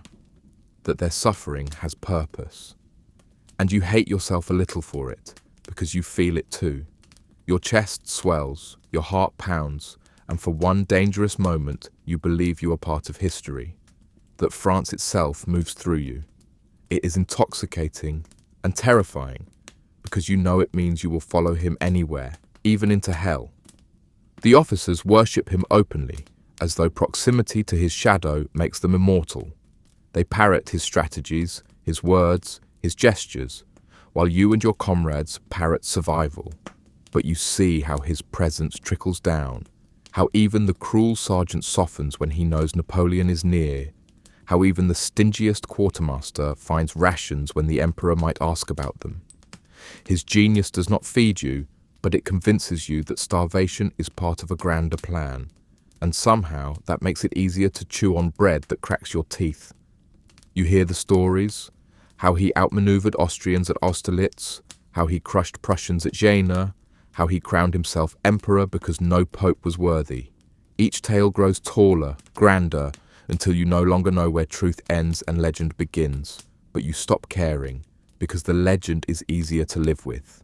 that their suffering has purpose. And you hate yourself a little for it, because you feel it too. Your chest swells, your heart pounds, and for one dangerous moment you believe you are part of history, that France itself moves through you. It is intoxicating and terrifying, because you know it means you will follow him anywhere, even into hell. The officers worship him openly, as though proximity to his shadow makes them immortal. They parrot his strategies, his words, his gestures, while you and your comrades parrot survival. But you see how his presence trickles down, how even the cruel sergeant softens when he knows Napoleon is near, how even the stingiest quartermaster finds rations when the emperor might ask about them. His genius does not feed you, but it convinces you that starvation is part of a grander plan, and somehow that makes it easier to chew on bread that cracks your teeth. You hear the stories, how he outmaneuvered Austrians at Austerlitz, how he crushed Prussians at Jena, how he crowned himself emperor because no pope was worthy. Each tale grows taller, grander, until you no longer know where truth ends and legend begins, but you stop caring, because the legend is easier to live with.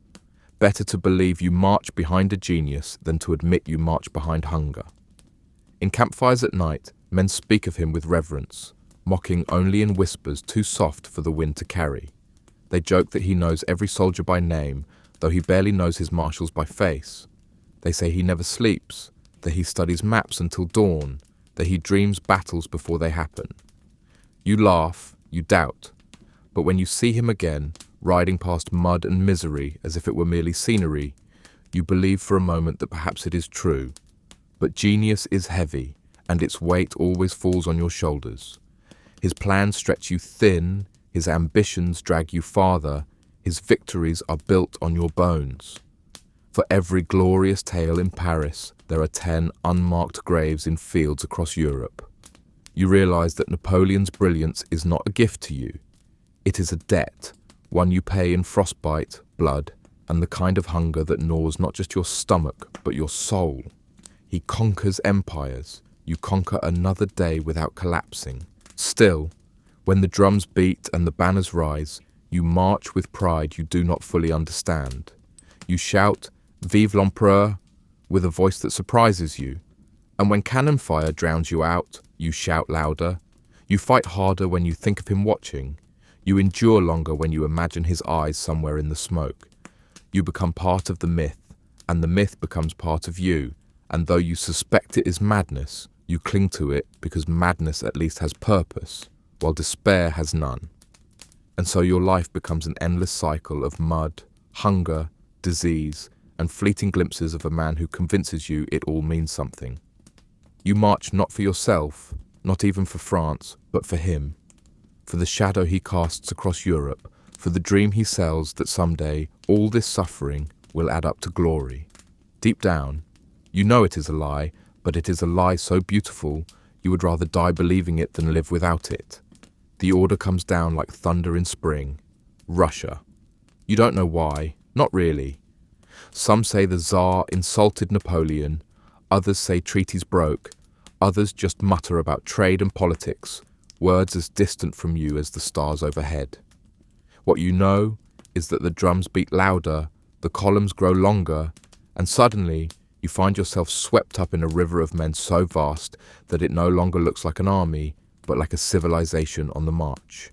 Better to believe you march behind a genius than to admit you march behind hunger. In campfires at night, men speak of him with reverence, mocking only in whispers too soft for the wind to carry. They joke that he knows every soldier by name, though he barely knows his marshals by face. They say he never sleeps, that he studies maps until dawn, that he dreams battles before they happen. You laugh, you doubt, but when you see him again, riding past mud and misery as if it were merely scenery, you believe for a moment that perhaps it is true. But genius is heavy, and its weight always falls on your shoulders. His plans stretch you thin, his ambitions drag you farther, his victories are built on your bones. For every glorious tale in Paris, there are 10 unmarked graves in fields across Europe. You realize that Napoleon's brilliance is not a gift to you. It is a debt, one you pay in frostbite, blood, and the kind of hunger that gnaws not just your stomach, but your soul. He conquers empires. You conquer another day without collapsing. Still, when the drums beat and the banners rise, you march with pride you do not fully understand. You shout, "Vive l'Empereur," with a voice that surprises you. And when cannon fire drowns you out, you shout louder. You fight harder when you think of him watching. You endure longer when you imagine his eyes somewhere in the smoke. You become part of the myth, and the myth becomes part of you. And though you suspect it is madness, you cling to it because madness at least has purpose, while despair has none. And so your life becomes an endless cycle of mud, hunger, disease, and fleeting glimpses of a man who convinces you it all means something. You march not for yourself, not even for France, but for him, for the shadow he casts across Europe, for the dream he sells that someday all this suffering will add up to glory. Deep down, you know it is a lie, but it is a lie so beautiful you would rather die believing it than live without it. The order comes down like thunder in spring. Russia. You don't know why, not really. Some say the Tsar insulted Napoleon, others say treaties broke, others just mutter about trade and politics, words as distant from you as the stars overhead. What you know is that the drums beat louder, the columns grow longer, and suddenly you find yourself swept up in a river of men so vast that it no longer looks like an army, but like a civilization on the march.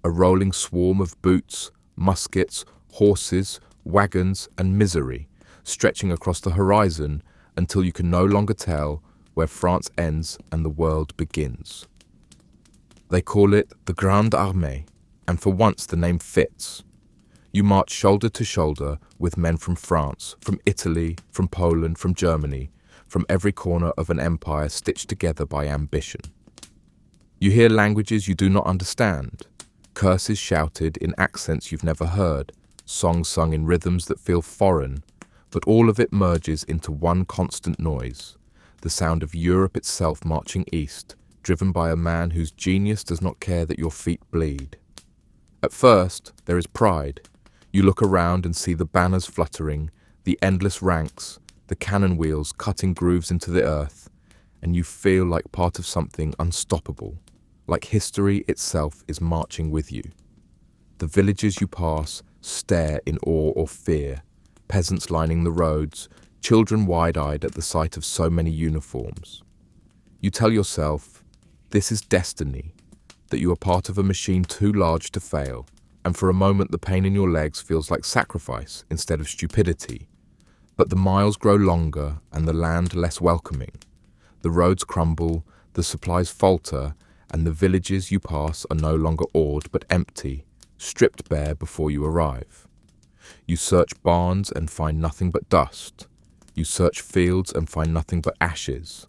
A rolling swarm of boots, muskets, horses, wagons, and misery, stretching across the horizon until you can no longer tell where France ends and the world begins. They call it the Grande Armée, and for once the name fits. You march shoulder to shoulder with men from France, from Italy, from Poland, from Germany, from every corner of an empire stitched together by ambition. You hear languages you do not understand, curses shouted in accents you've never heard, songs sung in rhythms that feel foreign, but all of it merges into one constant noise, the sound of Europe itself marching east, driven by a man whose genius does not care that your feet bleed. At first, there is pride. You look around and see the banners fluttering, the endless ranks, the cannon wheels cutting grooves into the earth, and you feel like part of something unstoppable, like history itself is marching with you. The villages you pass stare in awe or fear, peasants lining the roads, children wide-eyed at the sight of so many uniforms. You tell yourself, this is destiny, that you are part of a machine too large to fail, and for a moment the pain in your legs feels like sacrifice instead of stupidity. But the miles grow longer and the land less welcoming. The roads crumble, the supplies falter, and the villages you pass are no longer awed but empty, stripped bare before you arrive. You search barns and find nothing but dust. You search fields and find nothing but ashes.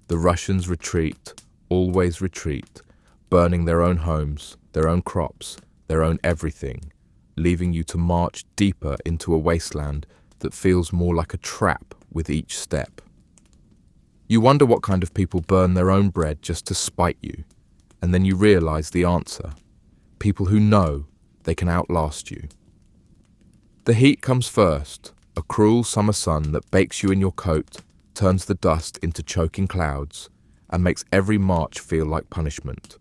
The Russians retreat, always retreat, burning their own homes, their own crops, their own everything, leaving you to march deeper into a wasteland that feels more like a trap with each step. You wonder what kind of people burn their own bread just to spite you, And then you realize the answer. People who know they can outlast you. The heat comes first, a cruel summer sun that bakes you in your coat, turns the dust into choking clouds, and makes every march feel like punishment.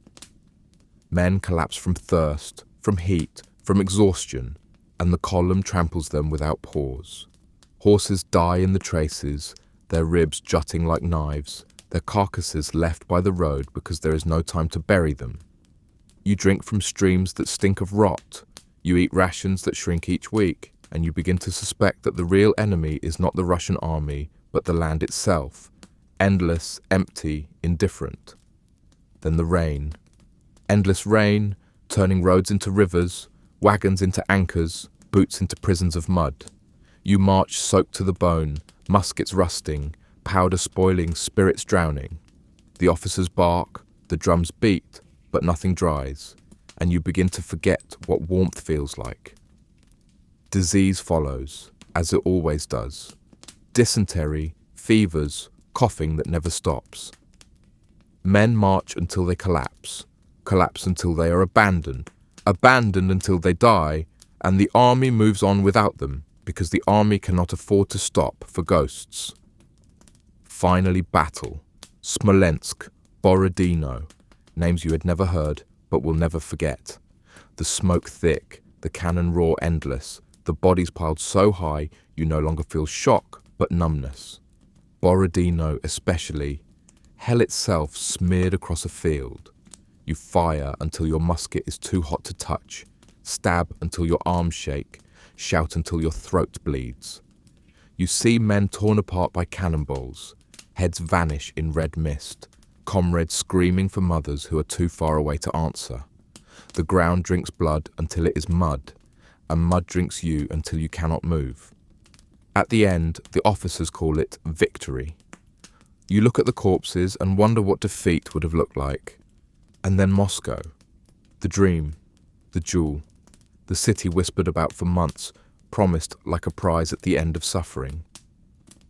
Men collapse from thirst, from heat, from exhaustion, and the column tramples them without pause. Horses die in the traces, their ribs jutting like knives, their carcasses left by the road because there is no time to bury them. You drink from streams that stink of rot, you eat rations that shrink each week, and you begin to suspect that the real enemy is not the Russian army, but the land itself, endless, empty, indifferent. Then the rain. Endless rain, turning roads into rivers, wagons into anchors, boots into prisons of mud. You march soaked to the bone, muskets rusting, powder spoiling, spirits drowning. The officers bark, the drums beat, but nothing dries, and you begin to forget what warmth feels like. Disease follows, as it always does. Dysentery, fevers, coughing that never stops. Men march until they collapse until they are abandoned until they die, and the army moves on without them, because the army cannot afford to stop for ghosts. Finally, battle. Smolensk, Borodino, names you had never heard, but will never forget. The smoke thick, the cannon roar endless, the bodies piled so high you no longer feel shock, but numbness. Borodino especially, hell itself smeared across a field. You fire until your musket is too hot to touch, stab until your arms shake, shout until your throat bleeds. You see men torn apart by cannonballs, heads vanish in red mist, comrades screaming for mothers who are too far away to answer. The ground drinks blood until it is mud, and mud drinks you until you cannot move. At the end, the officers call it victory. You look at the corpses and wonder what defeat would have looked like. And then Moscow, the dream, the jewel, the city whispered about for months, promised like a prize at the end of suffering.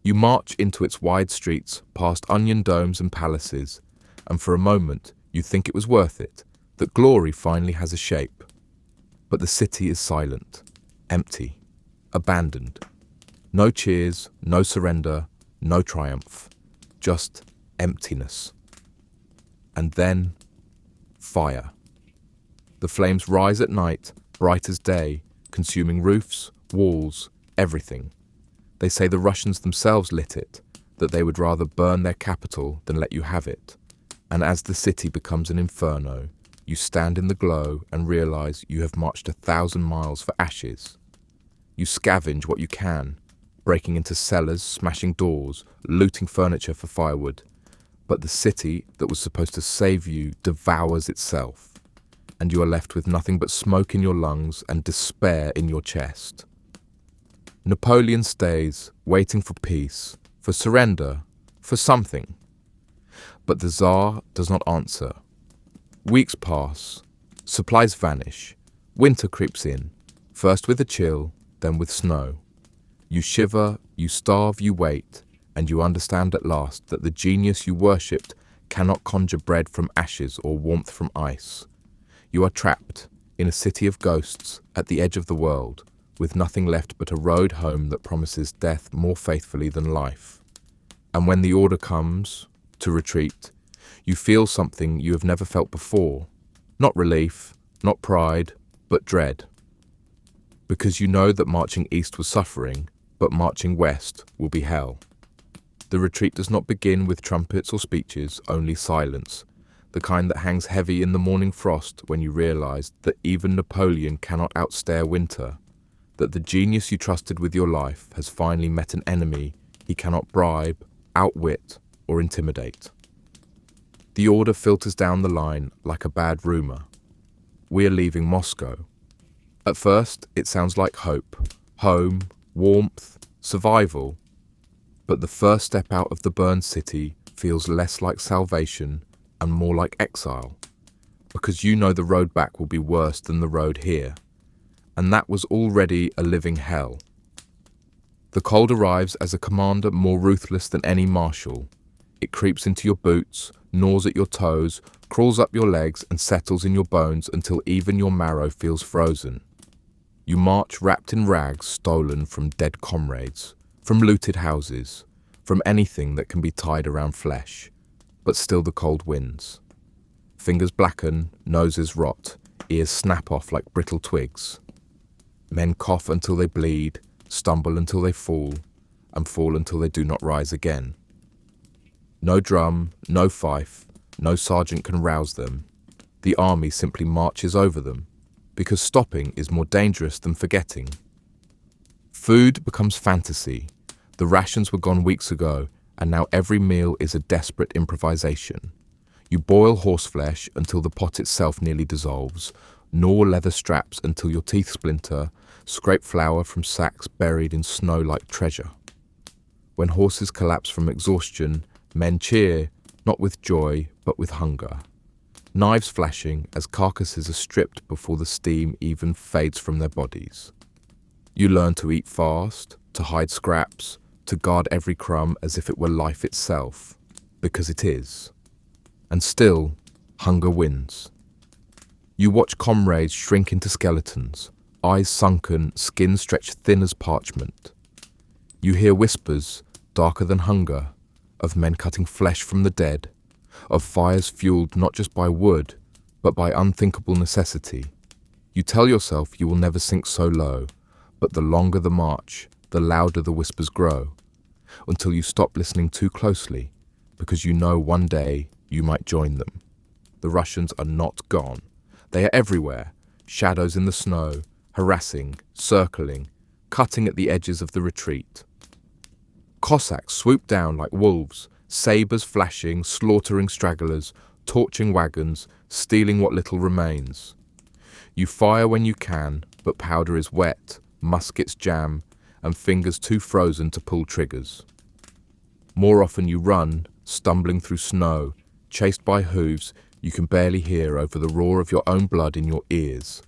You march into its wide streets, past onion domes and palaces, and for a moment you think it was worth it, that glory finally has a shape. But the city is silent, empty, abandoned. No cheers, no surrender, no triumph, just emptiness. And then fire. The flames rise at night, bright as day, consuming roofs, walls, everything. They say the Russians themselves lit it, that they would rather burn their capital than let you have it. And as the city becomes an inferno, you stand in the glow and realize you have marched 1,000 miles for ashes. You scavenge what you can, breaking into cellars, smashing doors, looting furniture for firewood. But the city that was supposed to save you devours itself, and you are left with nothing but smoke in your lungs and despair in your chest. Napoleon stays, waiting for peace, for surrender, for something. But the Tsar does not answer. Weeks pass, supplies vanish, winter creeps in, first with a chill, then with snow. You shiver, you starve, you wait, and you understand at last that the genius you worshipped cannot conjure bread from ashes or warmth from ice. You are trapped in a city of ghosts at the edge of the world, with nothing left but a road home that promises death more faithfully than life. And when the order comes to retreat, you feel something you have never felt before. Not relief, not pride, but dread. Because you know that marching east was suffering, but marching west will be hell. The retreat does not begin with trumpets or speeches, only silence, the kind that hangs heavy in the morning frost when you realize that even Napoleon cannot outstare winter, that the genius you trusted with your life has finally met an enemy he cannot bribe, outwit, or intimidate. The order filters down the line like a bad rumor. We are leaving Moscow. At first, it sounds like hope, home, warmth, survival. But the first step out of the burned city feels less like salvation and more like exile, because you know the road back will be worse than the road here, and that was already a living hell. The cold arrives as a commander more ruthless than any marshal. It creeps into your boots, gnaws at your toes, crawls up your legs and settles in your bones until even your marrow feels frozen. You march wrapped in rags stolen from dead comrades, from looted houses, from anything that can be tied around flesh, but still the cold wins. Fingers blacken, noses rot, ears snap off like brittle twigs. Men cough until they bleed, stumble until they fall, and fall until they do not rise again. No drum, no fife, no sergeant can rouse them. The army simply marches over them, because stopping is more dangerous than forgetting. Food becomes fantasy. The rations were gone weeks ago, and now every meal is a desperate improvisation. You boil horseflesh until the pot itself nearly dissolves, gnaw leather straps until your teeth splinter, scrape flour from sacks buried in snow like treasure. When horses collapse from exhaustion, men cheer, not with joy, but with hunger. Knives flashing as carcasses are stripped before the steam even fades from their bodies. You learn to eat fast, to hide scraps, to guard every crumb as if it were life itself, because it is. And still, hunger wins. You watch comrades shrink into skeletons, eyes sunken, skin stretched thin as parchment. You hear whispers, darker than hunger, of men cutting flesh from the dead, of fires fueled not just by wood, but by unthinkable necessity. You tell yourself you will never sink so low, but the longer the march, the louder the whispers grow, until you stop listening too closely, because you know one day you might join them. The Russians are not gone. They are everywhere, shadows in the snow, harassing, circling, cutting at the edges of the retreat. Cossacks swoop down like wolves, sabres flashing, slaughtering stragglers, torching wagons, stealing what little remains. You fire when you can, but powder is wet, muskets jam, and fingers too frozen to pull triggers. More often you run, stumbling through snow, chased by hooves you can barely hear over the roar of your own blood in your ears.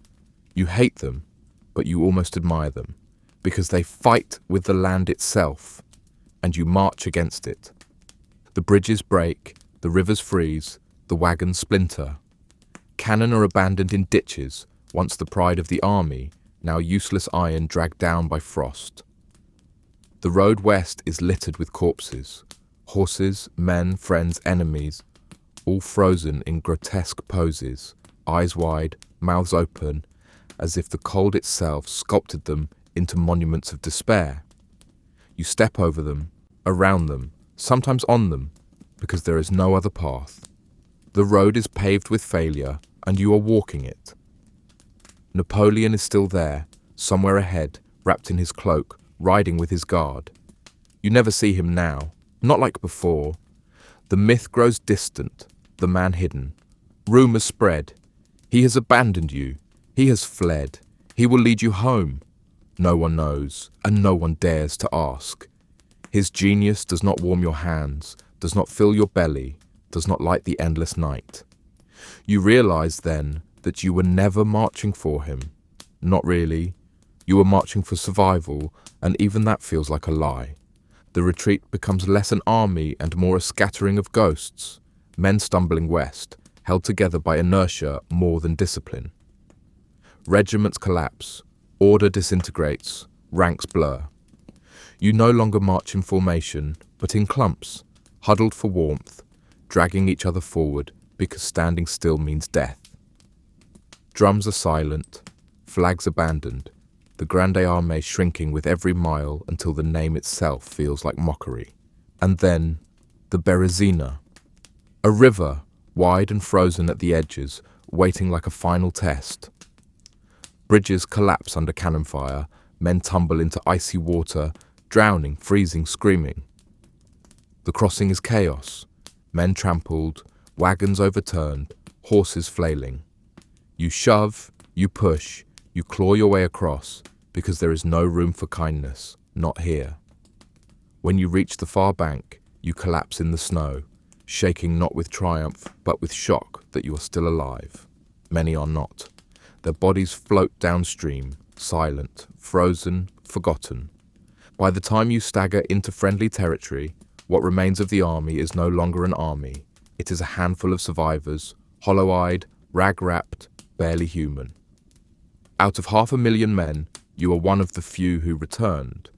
You hate them, but you almost admire them, because they fight with the land itself, and you march against it. The bridges break, the rivers freeze, the wagons splinter. Cannon are abandoned in ditches, once the pride of the army, now useless iron dragged down by frost. The road west is littered with corpses, horses, men, friends, enemies, all frozen in grotesque poses, eyes wide, mouths open, as if the cold itself sculpted them into monuments of despair. You step over them, around them, sometimes on them, because there is no other path. The road is paved with failure, and you are walking it. Napoleon is still there, somewhere ahead, wrapped in his cloak, riding with his guard. You never see him now, not like before. The myth grows distant, the man hidden. Rumours spread. He has abandoned you. He has fled. He will lead you home. No one knows, and no one dares to ask. His genius does not warm your hands, does not fill your belly, does not light the endless night. You realize then that you were never marching for him. Not really. You were marching for survival, and even that feels like a lie. The retreat becomes less an army and more a scattering of ghosts, men stumbling west, held together by inertia more than discipline. Regiments collapse, order disintegrates, ranks blur. You no longer march in formation, but in clumps, huddled for warmth, dragging each other forward because standing still means death. Drums are silent, flags abandoned, the Grande Armée shrinking with every mile until the name itself feels like mockery. And then, the Berezina, a river, wide and frozen at the edges, waiting like a final test. Bridges collapse under cannon fire, men tumble into icy water, drowning, freezing, screaming. The crossing is chaos, men trampled, wagons overturned, horses flailing. You shove, you push, you claw your way across, because there is no room for kindness, not here. When you reach the far bank, you collapse in the snow, shaking not with triumph, but with shock that you are still alive. Many are not. Their bodies float downstream, silent, frozen, forgotten. By the time you stagger into friendly territory, what remains of the army is no longer an army. It is a handful of survivors, hollow-eyed, rag-wrapped, barely human. Out of 500,000 men, you are one of the few who returned,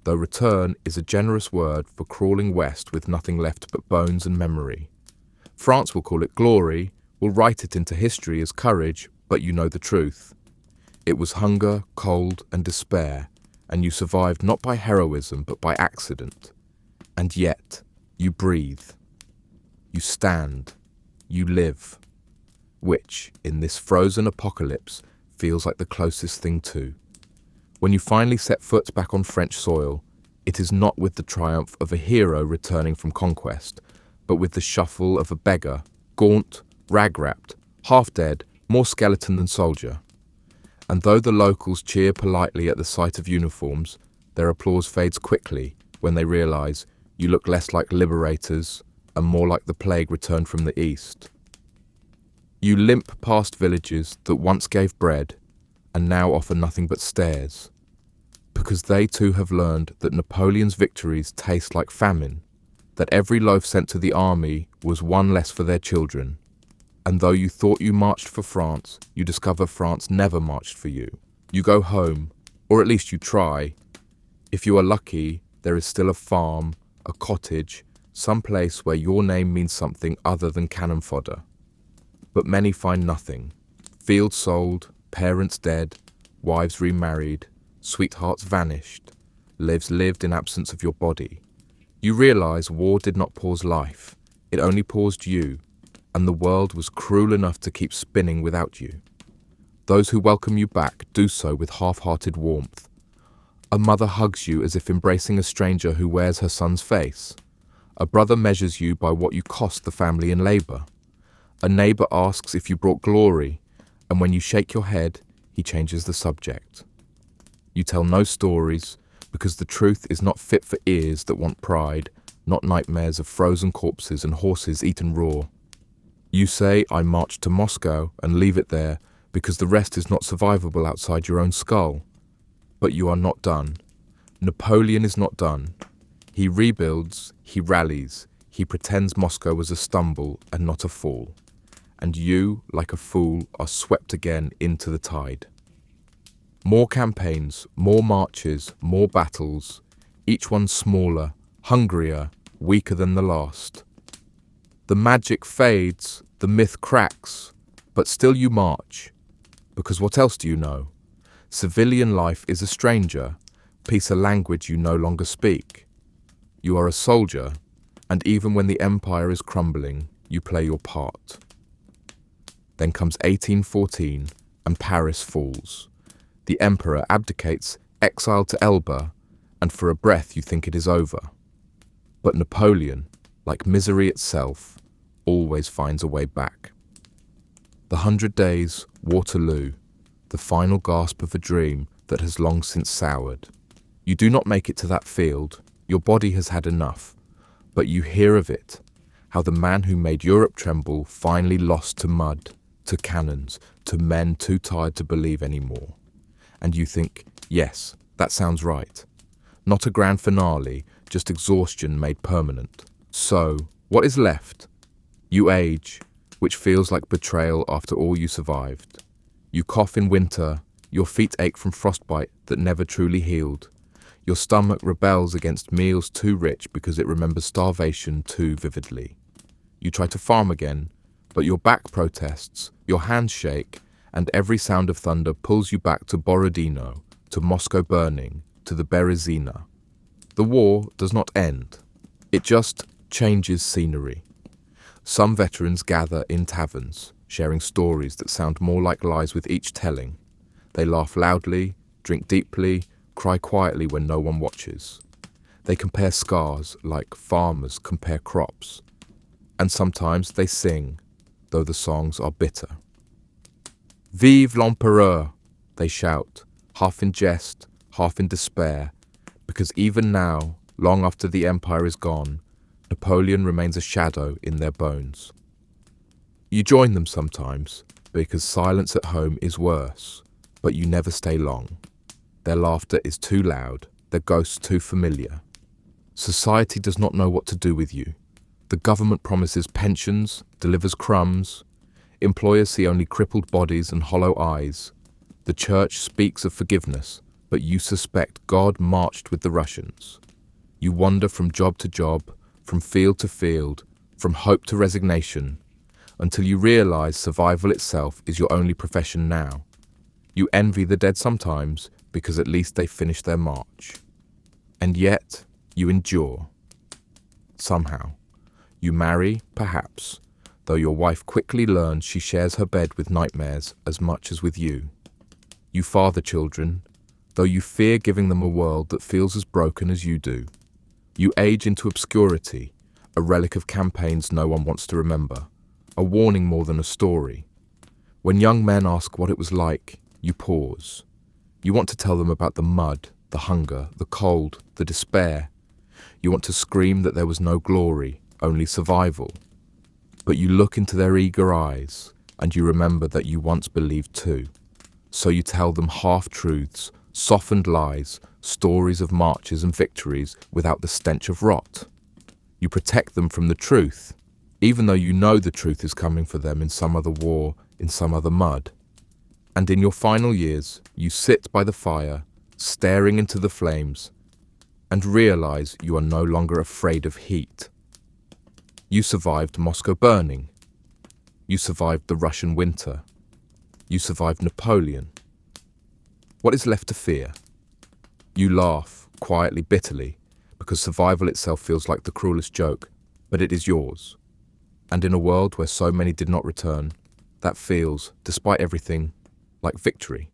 though return is a generous word for crawling west with nothing left but bones and memory. France will call it glory, will write it into history as courage, but you know the truth. It was hunger, cold, and despair, and you survived not by heroism but by accident. And yet, you breathe. You stand. You live. Which, in this frozen apocalypse, feels like the closest thing to. When you finally set foot back on French soil, it is not with the triumph of a hero returning from conquest, but with the shuffle of a beggar, gaunt, rag-wrapped, half-dead, more skeleton than soldier. And though the locals cheer politely at the sight of uniforms, their applause fades quickly when they realize you look less like liberators and more like the plague returned from the east. You limp past villages that once gave bread and now offer nothing but stares, because they too have learned that Napoleon's victories taste like famine, that every loaf sent to the army was one less for their children. And though you thought you marched for France, you discover France never marched for you. You go home, or at least you try. If you are lucky, there is still a farm, a cottage, some place where your name means something other than cannon fodder. But many find nothing. Fields sold, parents dead, wives remarried, sweethearts vanished, lives lived in absence of your body. You realize war did not pause life, it only paused you, and the world was cruel enough to keep spinning without you. Those who welcome you back do so with half-hearted warmth. A mother hugs you as if embracing a stranger who wears her son's face. A brother measures you by what you cost the family in labor. A neighbor asks if you brought glory, and when you shake your head, he changes the subject. You tell no stories, because the truth is not fit for ears that want pride, not nightmares of frozen corpses and horses eaten raw. You say, I marched to Moscow, and leave it there, because the rest is not survivable outside your own skull. But you are not done. Napoleon is not done. He rebuilds, he rallies, he pretends Moscow was a stumble and not a fall. And you, like a fool, are swept again into the tide. More campaigns, more marches, more battles, each one smaller, hungrier, weaker than the last. The magic fades, the myth cracks, but still you march. Because what else do you know? Civilian life is a stranger, peace a language you no longer speak. You are a soldier, and even when the empire is crumbling, you play your part. Then comes 1814, and Paris falls. The emperor abdicates, exiled to Elba, and for a breath you think it is over. But Napoleon, like misery itself, always finds a way back. The 100 Days, Waterloo, the final gasp of a dream that has long since soured. You do not make it to that field, your body has had enough, but you hear of it, how the man who made Europe tremble finally lost to mud, to cannons, to men too tired to believe anymore. And you think, yes, that sounds right. Not a grand finale, just exhaustion made permanent. So, what is left? You age, which feels like betrayal after all you survived. You cough in winter, your feet ache from frostbite that never truly healed. Your stomach rebels against meals too rich because it remembers starvation too vividly. You try to farm again, but your back protests, your hands shake, and every sound of thunder pulls you back to Borodino, to Moscow burning, to the Berezina. The war does not end. It just changes scenery. Some veterans gather in taverns, sharing stories that sound more like lies with each telling. They laugh loudly, drink deeply, cry quietly when no one watches. They compare scars like farmers compare crops. And sometimes they sing, though the songs are bitter. Vive l'Empereur, they shout, half in jest, half in despair, because even now, long after the empire is gone, Napoleon remains a shadow in their bones. You join them sometimes, because silence at home is worse, but you never stay long. Their laughter is too loud, their ghosts too familiar. Society does not know what to do with you. The government promises pensions, delivers crumbs. Employers see only crippled bodies and hollow eyes. The church speaks of forgiveness, but you suspect God marched with the Russians. You wander from job to job, from field to field, from hope to resignation, until you realize survival itself is your only profession now. You envy the dead sometimes, because at least they finished their march. And yet, you endure. Somehow. You marry, perhaps, though your wife quickly learns she shares her bed with nightmares as much as with you. You father children, though you fear giving them a world that feels as broken as you do. You age into obscurity, a relic of campaigns no one wants to remember, a warning more than a story. When young men ask what it was like, you pause. You want to tell them about the mud, the hunger, the cold, the despair. You want to scream that there was no glory, only survival. But you look into their eager eyes, and you remember that you once believed too. So you tell them half-truths, softened lies, stories of marches and victories without the stench of rot. You protect them from the truth, even though you know the truth is coming for them in some other war, in some other mud. And in your final years, you sit by the fire, staring into the flames, and realize you are no longer afraid of heat. You survived Moscow burning. You survived the Russian winter. You survived Napoleon. What is left to fear? You laugh, quietly, bitterly, because survival itself feels like the cruelest joke, but it is yours. And in a world where so many did not return, that feels, despite everything, like victory.